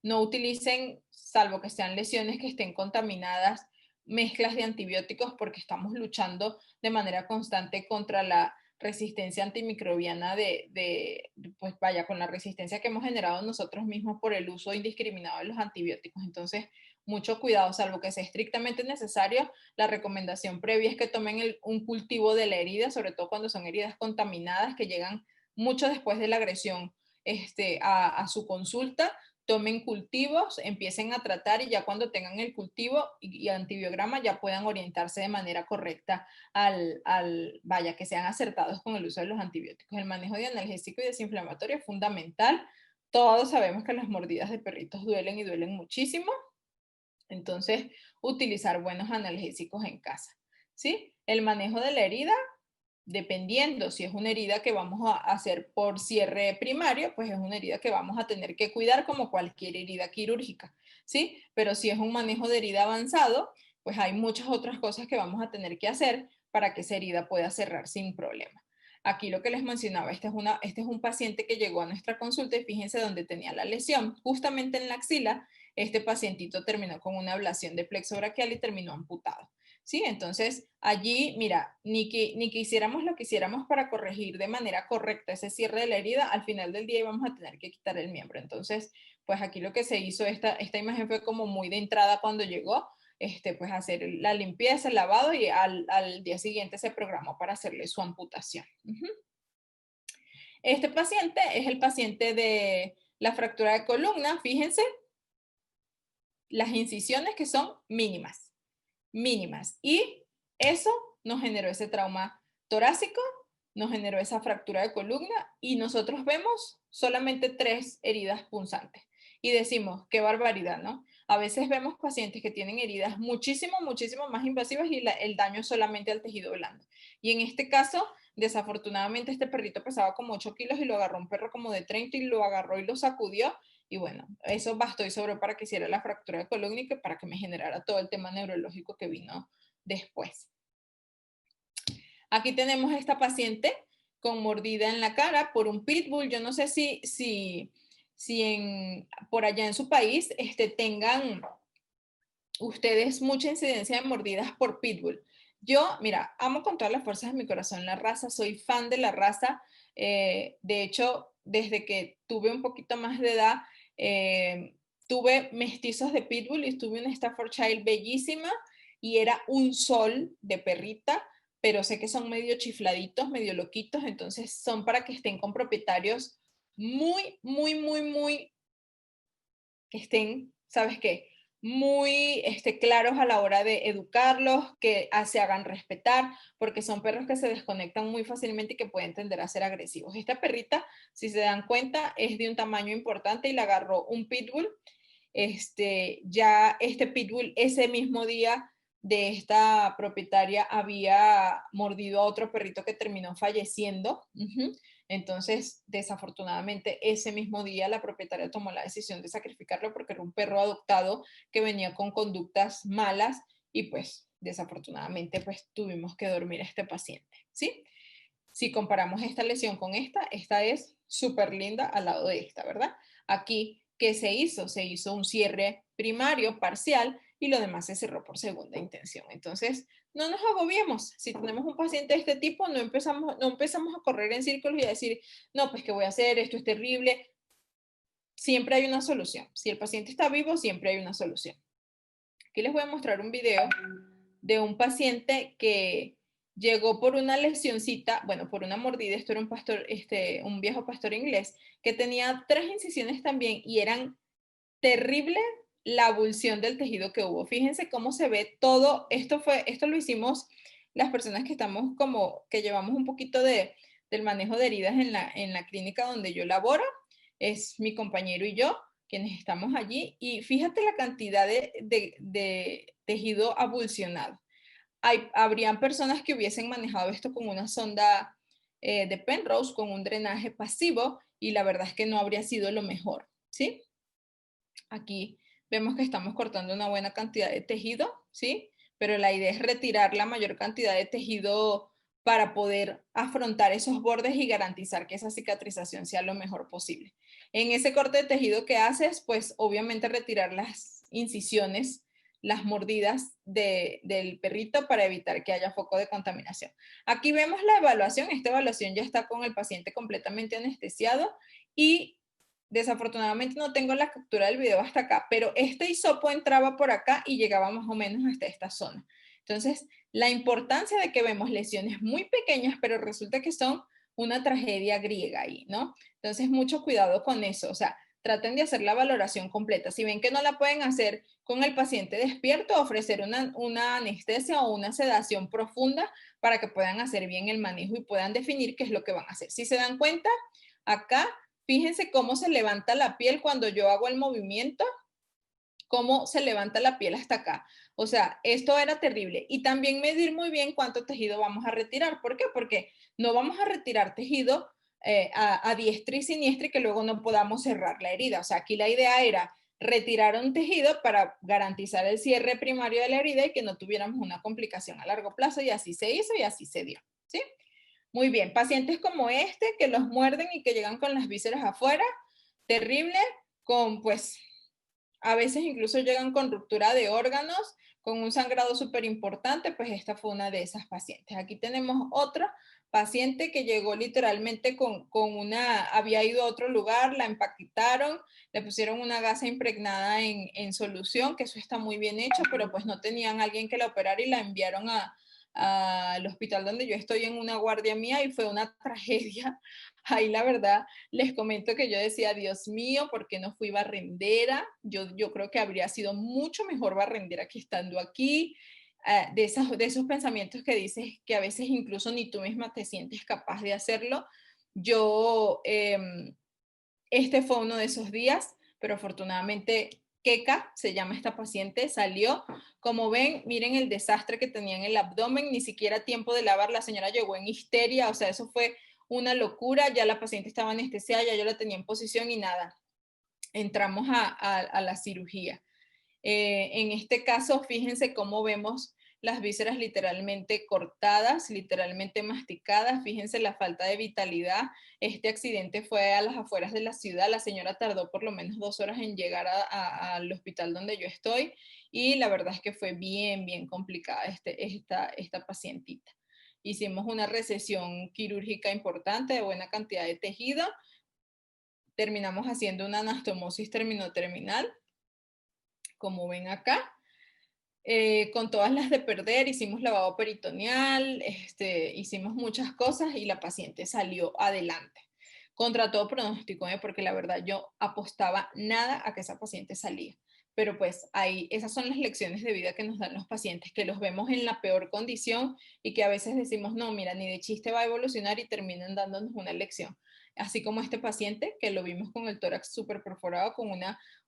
No utilicen, salvo que sean lesiones que estén contaminadas, mezclas de antibióticos, porque estamos luchando de manera constante contra la resistencia antimicrobiana pues vaya, con la resistencia que hemos generado nosotros mismos por el uso indiscriminado de los antibióticos. Entonces, mucho cuidado, salvo que sea estrictamente necesario. La recomendación previa es que tomen un cultivo de la herida, sobre todo cuando son heridas contaminadas que llegan mucho después de la agresión a su consulta. Tomen cultivos, empiecen a tratar y ya cuando tengan el cultivo y antibiograma ya puedan orientarse de manera correcta vaya, que sean acertados con el uso de los antibióticos. El manejo de analgésico y desinflamatorio es fundamental. Todos sabemos que las mordidas de perritos duelen y duelen muchísimo. Entonces, utilizar buenos analgésicos en casa, ¿sí? El manejo de la herida, dependiendo si es una herida que vamos a hacer por cierre primario, pues es una herida que vamos a tener que cuidar como cualquier herida quirúrgica, ¿sí? Pero si es un manejo de herida avanzado, pues hay muchas otras cosas que vamos a tener que hacer para que esa herida pueda cerrar sin problema. Aquí lo que les mencionaba, este es un paciente que llegó a nuestra consulta y fíjense dónde tenía la lesión, justamente en la axila. Este pacientito terminó con una ablación de plexo braquial y terminó amputado. ¿Sí? Entonces, allí, mira, ni que hiciéramos lo que hiciéramos para corregir de manera correcta ese cierre de la herida, al final del día íbamos a tener que quitar el miembro. Entonces, pues aquí lo que se hizo, esta imagen fue como muy de entrada cuando llegó, pues hacer la limpieza, el lavado y al día siguiente se programó para hacerle su amputación. Este paciente es el paciente de la fractura de columna. Fíjense, las incisiones que son mínimas, mínimas. Y eso nos generó ese trauma torácico, nos generó esa fractura de columna y nosotros vemos solamente 3 heridas punzantes. y decimos, qué barbaridad, ¿no? A veces vemos pacientes que tienen heridas muchísimo, muchísimo más invasivas y el daño es solamente al tejido blando. Y en este caso, desafortunadamente, este perrito pesaba como 8 kilos y lo agarró un perro como de 30 y lo agarró y lo sacudió. Y bueno, eso bastó y sobró para que hiciera la fractura de columna y para que me generara todo el tema neurológico que vino después. Aquí tenemos a esta paciente con mordida en la cara por un pitbull. Yo no sé si por allá en su país tengan ustedes mucha incidencia de mordidas por pitbull. Yo, mira, amo con todas las fuerzas de mi corazón la raza, soy fan de la raza. De hecho, desde que tuve un poquito más de edad, tuve mestizos de pitbull y tuve una Staffordshire bellísima y era un sol de perrita, pero sé que son medio chifladitos, medio loquitos, entonces son para que estén con propietarios muy, muy, muy, muy, que estén, ¿sabes qué? Muy claros a la hora de educarlos, que se hagan respetar, porque son perros que se desconectan muy fácilmente y que pueden tender a ser agresivos. Esta perrita, si se dan cuenta, es de un tamaño importante y la agarró un pitbull. Ya este pitbull ese mismo día de esta propietaria había mordido a otro perrito que terminó falleciendo. Entonces, desafortunadamente, ese mismo día la propietaria tomó la decisión de sacrificarlo porque era un perro adoptado que venía con conductas malas y pues desafortunadamente pues tuvimos que dormir a este paciente, ¿sí? Si comparamos esta lesión con esta es súper linda al lado de esta, ¿verdad? Aquí, ¿qué se hizo? Se hizo un cierre primario parcial y lo demás se cerró por segunda intención. Entonces, no nos agobiemos. Si tenemos un paciente de este tipo, no empezamos a correr en círculos y a decir, no, pues, ¿qué voy a hacer? Esto es terrible. Siempre hay una solución. Si el paciente está vivo, siempre hay una solución. Aquí les voy a mostrar un video de un paciente que llegó por una lesioncita, bueno, por una mordida. Esto era un pastor, un viejo pastor inglés que tenía 3 incisiones también y eran terrible la abulsión del tejido que hubo. Fíjense cómo se ve todo. Esto lo hicimos las personas que estamos que llevamos un poquito del manejo de heridas en la clínica donde yo laboro. Es mi compañero y yo quienes estamos allí. Y fíjate la cantidad de tejido abulsionado. Habrían personas que hubiesen manejado esto con una sonda de Penrose, con un drenaje pasivo, y la verdad es que no habría sido lo mejor, ¿sí? Aquí vemos que estamos cortando una buena cantidad de tejido, ¿sí? Pero la idea es retirar la mayor cantidad de tejido para poder afrontar esos bordes y garantizar que esa cicatrización sea lo mejor posible. En ese corte de tejido que haces, pues obviamente retirar las incisiones, las mordidas del perrito para evitar que haya foco de contaminación. Aquí vemos la evaluación. Esta evaluación ya está con el paciente completamente anestesiado y desafortunadamente no tengo la captura del video hasta acá, pero este hisopo entraba por acá y llegaba más o menos hasta esta zona. Entonces, la importancia de que vemos lesiones muy pequeñas, pero resulta que son una tragedia griega ahí, ¿no? Entonces, mucho cuidado con eso. O sea, traten de hacer la valoración completa. Si ven que no la pueden hacer con el paciente despierto, ofrecer una anestesia o una sedación profunda para que puedan hacer bien el manejo y puedan definir qué es lo que van a hacer. Si se dan cuenta, acá fíjense cómo se levanta la piel cuando yo hago el movimiento, cómo se levanta la piel hasta acá. O sea, esto era terrible. Y también medir muy bien cuánto tejido vamos a retirar. ¿Por qué? Porque no vamos a retirar tejido a diestra y siniestra y que luego no podamos cerrar la herida. O sea, aquí la idea era retirar un tejido para garantizar el cierre primario de la herida y que no tuviéramos una complicación a largo plazo, y así se hizo y así se dio, ¿sí? Muy bien, pacientes como este que los muerden y que llegan con las vísceras afuera, terrible, pues a veces incluso llegan con ruptura de órganos, con un sangrado súper importante, pues esta fue una de esas pacientes. Aquí tenemos otra paciente que llegó literalmente había ido a otro lugar, la empaquetaron, le pusieron una gasa impregnada en solución, que eso está muy bien hecho, pero pues no tenían alguien que la operara y la enviaron al hospital donde yo estoy en una guardia mía y fue una tragedia. Ahí la verdad les comento que yo decía, Dios mío, ¿por qué no fui barrendera? Yo creo que habría sido mucho mejor barrendera que estando aquí. De esos pensamientos que dices que a veces incluso ni tú misma te sientes capaz de hacerlo. Yo, este fue uno de esos días. pero afortunadamente Keka, se llama esta paciente, salió. Como ven, miren el desastre que tenía en el abdomen, ni siquiera tiempo de lavar, la señora llegó en histeria, o sea, eso fue una locura, ya la paciente estaba anestesiada, ya yo la tenía en posición y nada, entramos a la cirugía. En este caso, fíjense cómo vemos las vísceras literalmente cortadas, literalmente masticadas. Fíjense la falta de vitalidad. Este accidente fue a las afueras de la ciudad. La señora tardó por lo menos 2 horas en llegar al hospital donde yo estoy y la verdad es que fue bien, bien complicada esta pacientita. Hicimos una recesión quirúrgica importante de buena cantidad de tejido. Terminamos haciendo una anastomosis terminoterminal, como ven acá. Con todas las de perder, hicimos lavado peritoneal, hicimos muchas cosas y la paciente salió adelante. Contra todo pronóstico, porque la verdad yo apostaba nada a que esa paciente salía. Pero pues ahí, esas son las lecciones de vida que nos dan los pacientes, que los vemos en la peor condición y que a veces decimos, no, mira, ni de chiste va a evolucionar y terminan dándonos una lección. Así como este paciente, que lo vimos con el tórax súper perforado, con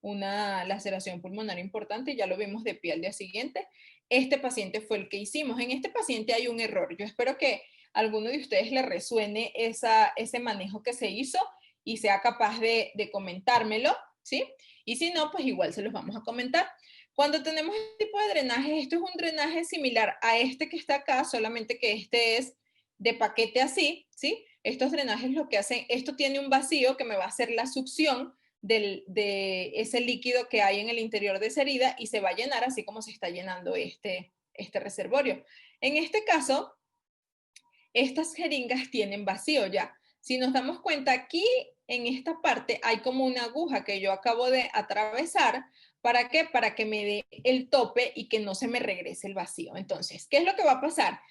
una laceración pulmonar importante, ya lo vimos de pie al día siguiente. Este paciente fue el que hicimos. En este paciente hay un error. Yo espero que a alguno de ustedes le resuene ese manejo que se hizo y sea capaz de comentármelo, ¿sí? Y si no, pues igual se los vamos a comentar. Cuando tenemos este tipo de drenaje, esto es un drenaje similar a este que está acá, solamente que este es de paquete así, ¿sí? Estos drenajes lo que hacen, esto tiene un vacío que me va a hacer la succión de ese líquido que hay en el interior de esa herida y se va a llenar así como se está llenando este reservorio. En este caso, estas jeringas tienen vacío ya. Si nos damos cuenta, aquí en esta parte hay como una aguja que yo acabo de atravesar. ¿Para qué? Para que me dé el tope y que no se me regrese el vacío. Entonces, ¿qué es lo que va a pasar?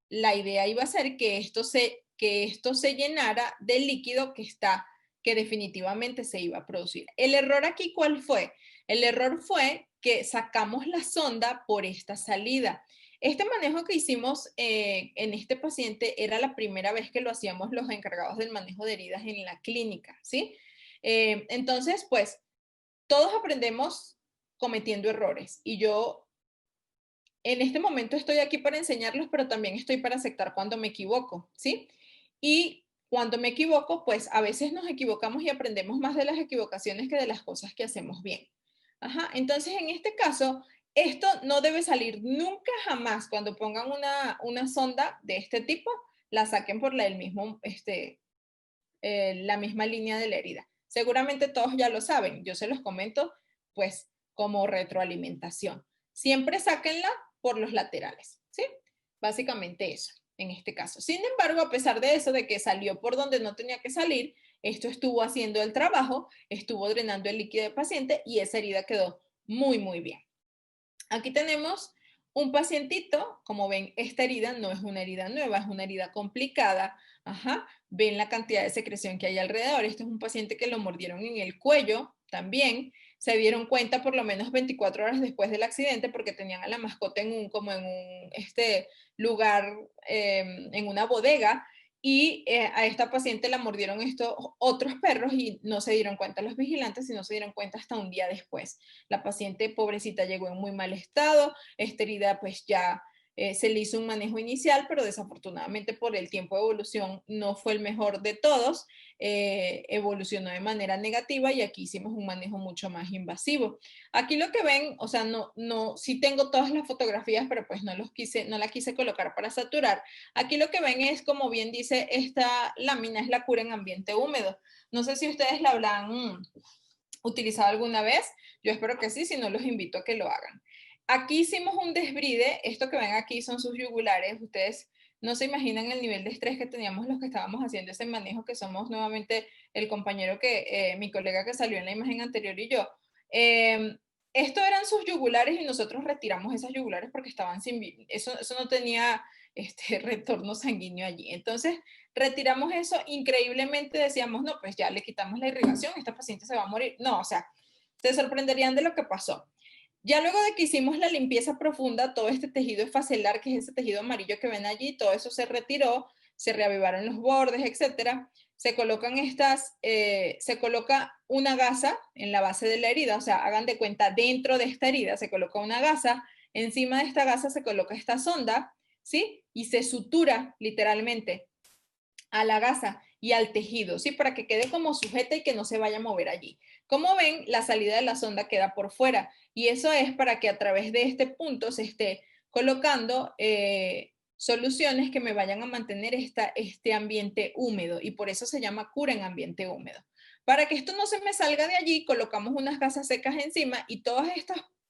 La idea iba a ser que esto se llenara del líquido que definitivamente se iba a producir. ¿El error aquí cuál fue? El error fue que sacamos la sonda por esta salida. Este manejo que hicimos en este paciente era la primera vez que lo hacíamos los encargados del manejo de heridas en la clínica, ¿sí? Entonces, pues, todos aprendemos cometiendo errores y yo en este momento estoy aquí para enseñarlos, pero también estoy para aceptar cuando me equivoco, ¿sí? Y cuando me equivoco, pues a veces nos equivocamos y aprendemos más de las equivocaciones que de las cosas que hacemos bien. Ajá, entonces en este caso, esto no debe salir nunca jamás cuando pongan una sonda de este tipo, la saquen por la misma línea de la herida. Seguramente todos ya lo saben, yo se los comento pues como retroalimentación. Siempre sáquenla por los laterales, ¿sí? Básicamente eso, en este caso. Sin embargo, a pesar de eso, de que salió por donde no tenía que salir, esto estuvo haciendo el trabajo, estuvo drenando el líquido del paciente y esa herida quedó muy, muy bien. Aquí tenemos un pacientito, como ven, esta herida no es una herida nueva, es una herida complicada. Ajá. Ven la cantidad de secreción que hay alrededor. Este es un paciente que lo mordieron en el cuello también. Se dieron cuenta por lo menos 24 horas después del accidente porque tenían a la mascota como en un lugar, en una bodega, y a esta paciente la mordieron estos otros perros y no se dieron cuenta los vigilantes y no se dieron cuenta hasta un día después. La paciente pobrecita llegó en muy mal estado, esta herida pues ya se le hizo un manejo inicial, pero desafortunadamente por el tiempo de evolución no fue el mejor de todos, evolucionó de manera negativa y aquí hicimos un manejo mucho más invasivo. Aquí lo que ven, o sea, sí tengo todas las fotografías, pero pues no la quise colocar para saturar. Aquí lo que ven es, como bien dice, esta lámina es la cura en ambiente húmedo. No sé si ustedes la habrán utilizado alguna vez, yo espero que sí, si no los invito a que lo hagan. Aquí hicimos un desbride, esto que ven aquí son sus yugulares, ustedes no se imaginan el nivel de estrés que teníamos los que estábamos haciendo ese manejo, que somos nuevamente el compañero mi colega que salió en la imagen anterior y yo. Esto eran sus yugulares y nosotros retiramos esas yugulares porque estaban eso no tenía retorno sanguíneo allí. Entonces, retiramos eso, increíblemente decíamos, no, pues ya le quitamos la irrigación, esta paciente se va a morir. No, o sea, se sorprenderían de lo que pasó. Ya luego de que hicimos la limpieza profunda, todo este tejido esfacelar, que es ese tejido amarillo que ven allí, todo eso se retiró, se reavivaron los bordes, etcétera. se colocan se coloca una gasa en la base de la herida, o sea, hagan de cuenta, dentro de esta herida se coloca una gasa, encima de esta gasa se coloca esta sonda, ¿sí? Y se sutura literalmente a la gasa y al tejido, ¿sí? Para que quede como sujeta y que no se vaya a mover allí. Como ven, la salida de la sonda queda por fuera y eso es para que a través de este punto se esté colocando soluciones que me vayan a mantener este ambiente húmedo y por eso se llama cura en ambiente húmedo. Para que esto no se me salga de allí, colocamos unas gasas secas encima y todos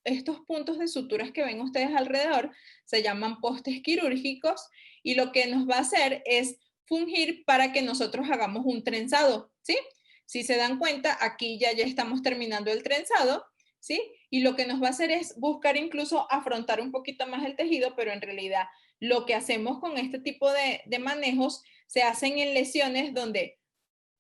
estos puntos de suturas que ven ustedes alrededor se llaman postes quirúrgicos y lo que nos va a hacer es fungir para que nosotros hagamos un trenzado, ¿sí? Si se dan cuenta, aquí ya estamos terminando el trenzado, ¿sí? Y lo que nos va a hacer es buscar incluso afrontar un poquito más el tejido, pero en realidad lo que hacemos con este tipo de manejos se hacen en lesiones donde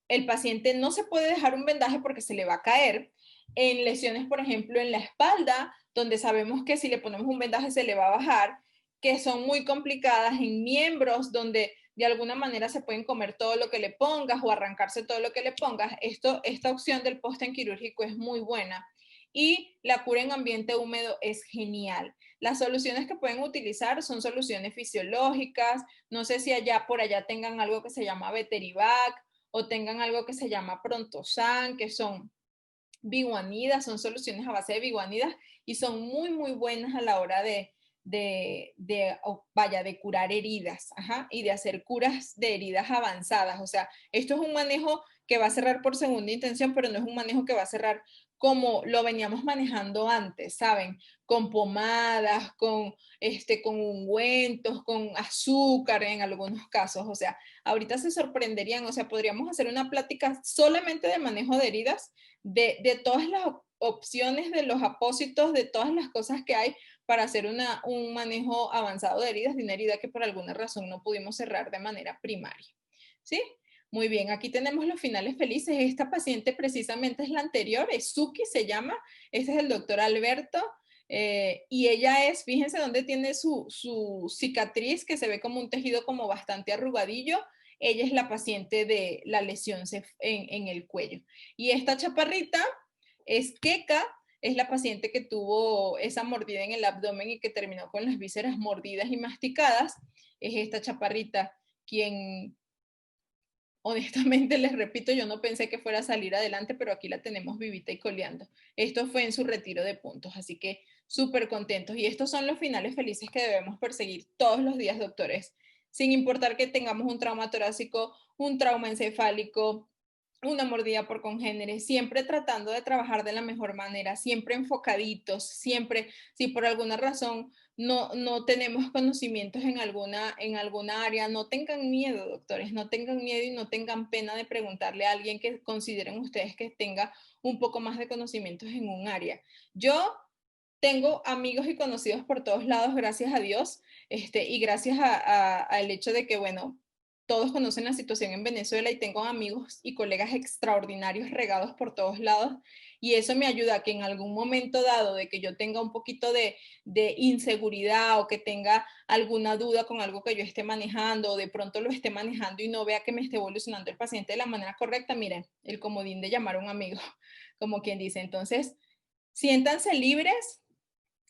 el paciente no se puede dejar un vendaje porque se le va a caer. En lesiones, por ejemplo, en la espalda, donde sabemos que si le ponemos un vendaje se le va a bajar, que son muy complicadas en miembros donde de alguna manera se pueden comer todo lo que le pongas o arrancarse todo lo que le pongas. Esta opción del poste en quirúrgico es muy buena. Y la cura en ambiente húmedo es genial. Las soluciones que pueden utilizar son soluciones fisiológicas. No sé si allá por allá tengan algo que se llama Beterivac o tengan algo que se llama Prontosan, que son biguanidas, son soluciones a base de biguanidas y son muy, muy buenas a la hora de curar heridas, ajá, y de hacer curas de heridas avanzadas. O sea, esto es un manejo que va a cerrar por segunda intención, pero no es un manejo que va a cerrar como lo veníamos manejando antes, ¿saben? Con pomadas, con ungüentos, con azúcar en algunos casos. O sea, ahorita se sorprenderían, o sea, podríamos hacer una plática solamente de manejo de heridas, de todas las opciones, de los apósitos, de todas las cosas que hay para hacer un manejo avanzado de heridas, de una herida que por alguna razón no pudimos cerrar de manera primaria. ¿Sí? Muy bien, aquí tenemos los finales felices. Esta paciente precisamente es la anterior, es Suki, se llama. Este es el doctor Alberto. Y ella es, fíjense dónde tiene su cicatriz, que se ve como un tejido como bastante arrugadillo. Ella es la paciente de la lesión en el cuello. Y esta chaparrita es Keka, es la paciente que tuvo esa mordida en el abdomen y que terminó con las vísceras mordidas y masticadas. Es esta chaparrita quien, honestamente, les repito, yo no pensé que fuera a salir adelante, pero aquí la tenemos vivita y coleando. Esto fue en su retiro de puntos, así que súper contentos. Y estos son los finales felices que debemos perseguir todos los días, doctores, sin importar que tengamos un trauma torácico, un trauma encefálico, una mordida por congénere, siempre tratando de trabajar de la mejor manera, siempre enfocaditos, siempre, si por alguna razón no tenemos conocimientos en alguna área, no tengan miedo, doctores, no tengan miedo y no tengan pena de preguntarle a alguien que consideren ustedes que tenga un poco más de conocimientos en un área. Yo tengo amigos y conocidos por todos lados, gracias a Dios, y gracias al hecho de que, bueno, todos conocen la situación en Venezuela y tengo amigos y colegas extraordinarios regados por todos lados y eso me ayuda a que en algún momento dado de que yo tenga un poquito de inseguridad o que tenga alguna duda con algo que yo esté manejando o de pronto lo esté manejando y no vea que me esté evolucionando el paciente de la manera correcta, miren, el comodín de llamar a un amigo, como quien dice. Entonces, siéntanse libres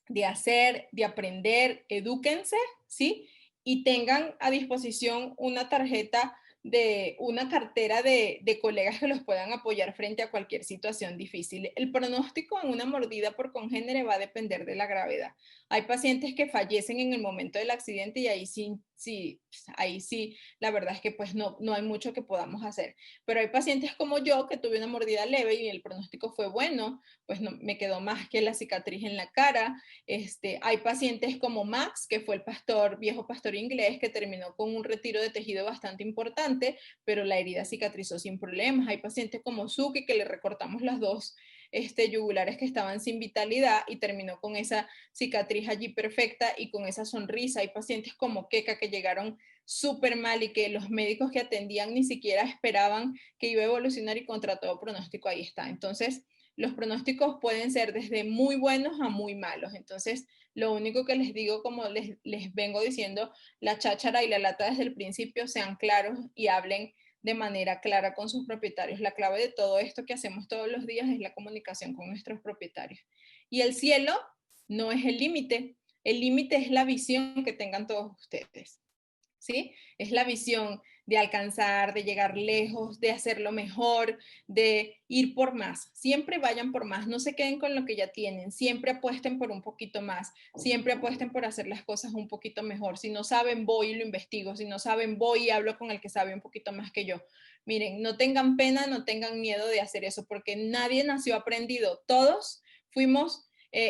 de hacer, de aprender, edúquense, ¿sí? Y tengan a disposición una tarjeta de una cartera de colegas que los puedan apoyar frente a cualquier situación difícil. El pronóstico en una mordida por congénere va a depender de la gravedad. Hay pacientes que fallecen en el momento del accidente y ahí sí, la verdad es que pues no hay mucho que podamos hacer. Pero hay pacientes como yo que tuve una mordida leve y el pronóstico fue bueno, pues no, me quedó más que la cicatriz en la cara. Hay pacientes como Max, que fue el viejo pastor inglés, que terminó con un retiro de tejido bastante importante, pero la herida cicatrizó sin problemas. Hay pacientes como Suki, que le recortamos las dos yugulares que estaban sin vitalidad y terminó con esa cicatriz allí perfecta y con esa sonrisa. Hay pacientes como Keka que llegaron súper mal y que los médicos que atendían ni siquiera esperaban que iba a evolucionar y contra todo pronóstico ahí está. Entonces, los pronósticos pueden ser desde muy buenos a muy malos. Entonces, lo único que les digo, como les vengo diciendo, la cháchara y la lata desde el principio, sean claros y hablen de manera clara con sus propietarios. La clave de todo esto que hacemos todos los días es la comunicación con nuestros propietarios. Y el cielo no es el límite es la visión que tengan todos ustedes, ¿sí? Es la visión de alcanzar, de llegar lejos, de hacerlo mejor, de ir por más. Siempre vayan por más, no se queden con lo que ya tienen, siempre apuesten por un poquito más, siempre apuesten por hacer las cosas un poquito mejor. Si no saben, voy y lo investigo, si no saben, voy y hablo con el que sabe un poquito más que yo. Miren, no tengan pena, no tengan miedo de hacer eso, porque nadie nació aprendido. Todos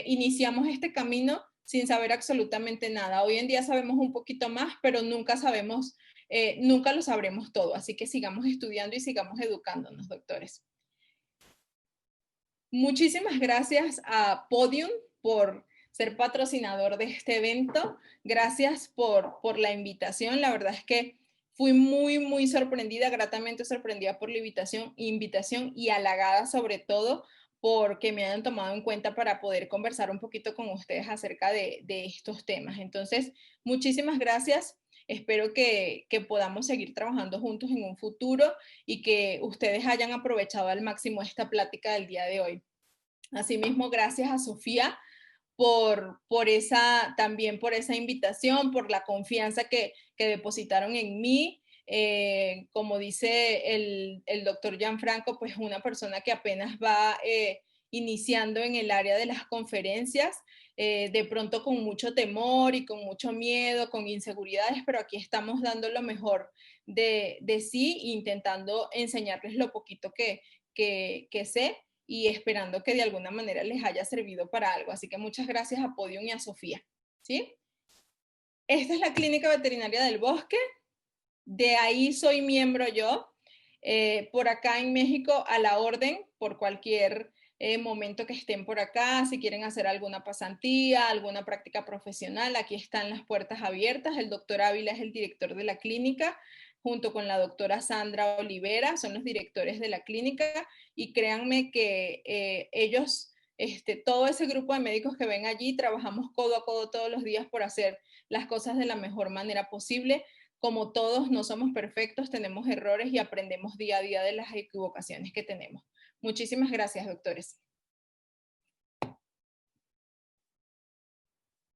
iniciamos este camino sin saber absolutamente nada. Hoy en día sabemos un poquito más, pero nunca sabemos, nunca lo sabremos todo. Así que sigamos estudiando y sigamos educándonos, doctores. Muchísimas gracias a Podium por ser patrocinador de este evento. Gracias por la invitación. La verdad es que fui muy sorprendida, gratamente sorprendida por la invitación y halagada sobre todo porque me hayan tomado en cuenta para poder conversar un poquito con ustedes acerca de estos temas. Entonces, muchísimas gracias. Espero que podamos seguir trabajando juntos en un futuro y que ustedes hayan aprovechado al máximo esta plática del día de hoy. Asimismo, gracias a Sofía también por esa invitación, por la confianza que depositaron en mí. Como dice el doctor Gianfranco, pues una persona que apenas va iniciando en el área de las conferencias, de pronto con mucho temor y con mucho miedo, con inseguridades, pero aquí estamos dando lo mejor de sí, intentando enseñarles lo poquito que sé y esperando que de alguna manera les haya servido para algo. Así que muchas gracias a Podium y a Sofía. ¿Sí? Esta es la Clínica Veterinaria del Bosque. De ahí soy miembro yo. Por acá en México, a la orden, por cualquier momento que estén por acá, si quieren hacer alguna pasantía, alguna práctica profesional, aquí están las puertas abiertas. El doctor Ávila es el director de la clínica, junto con la doctora Sandra Olivera, son los directores de la clínica, y créanme que ellos, todo ese grupo de médicos que ven allí, trabajamos codo a codo todos los días por hacer las cosas de la mejor manera posible. Como todos, no somos perfectos, tenemos errores y aprendemos día a día de las equivocaciones que tenemos. Muchísimas gracias, doctores.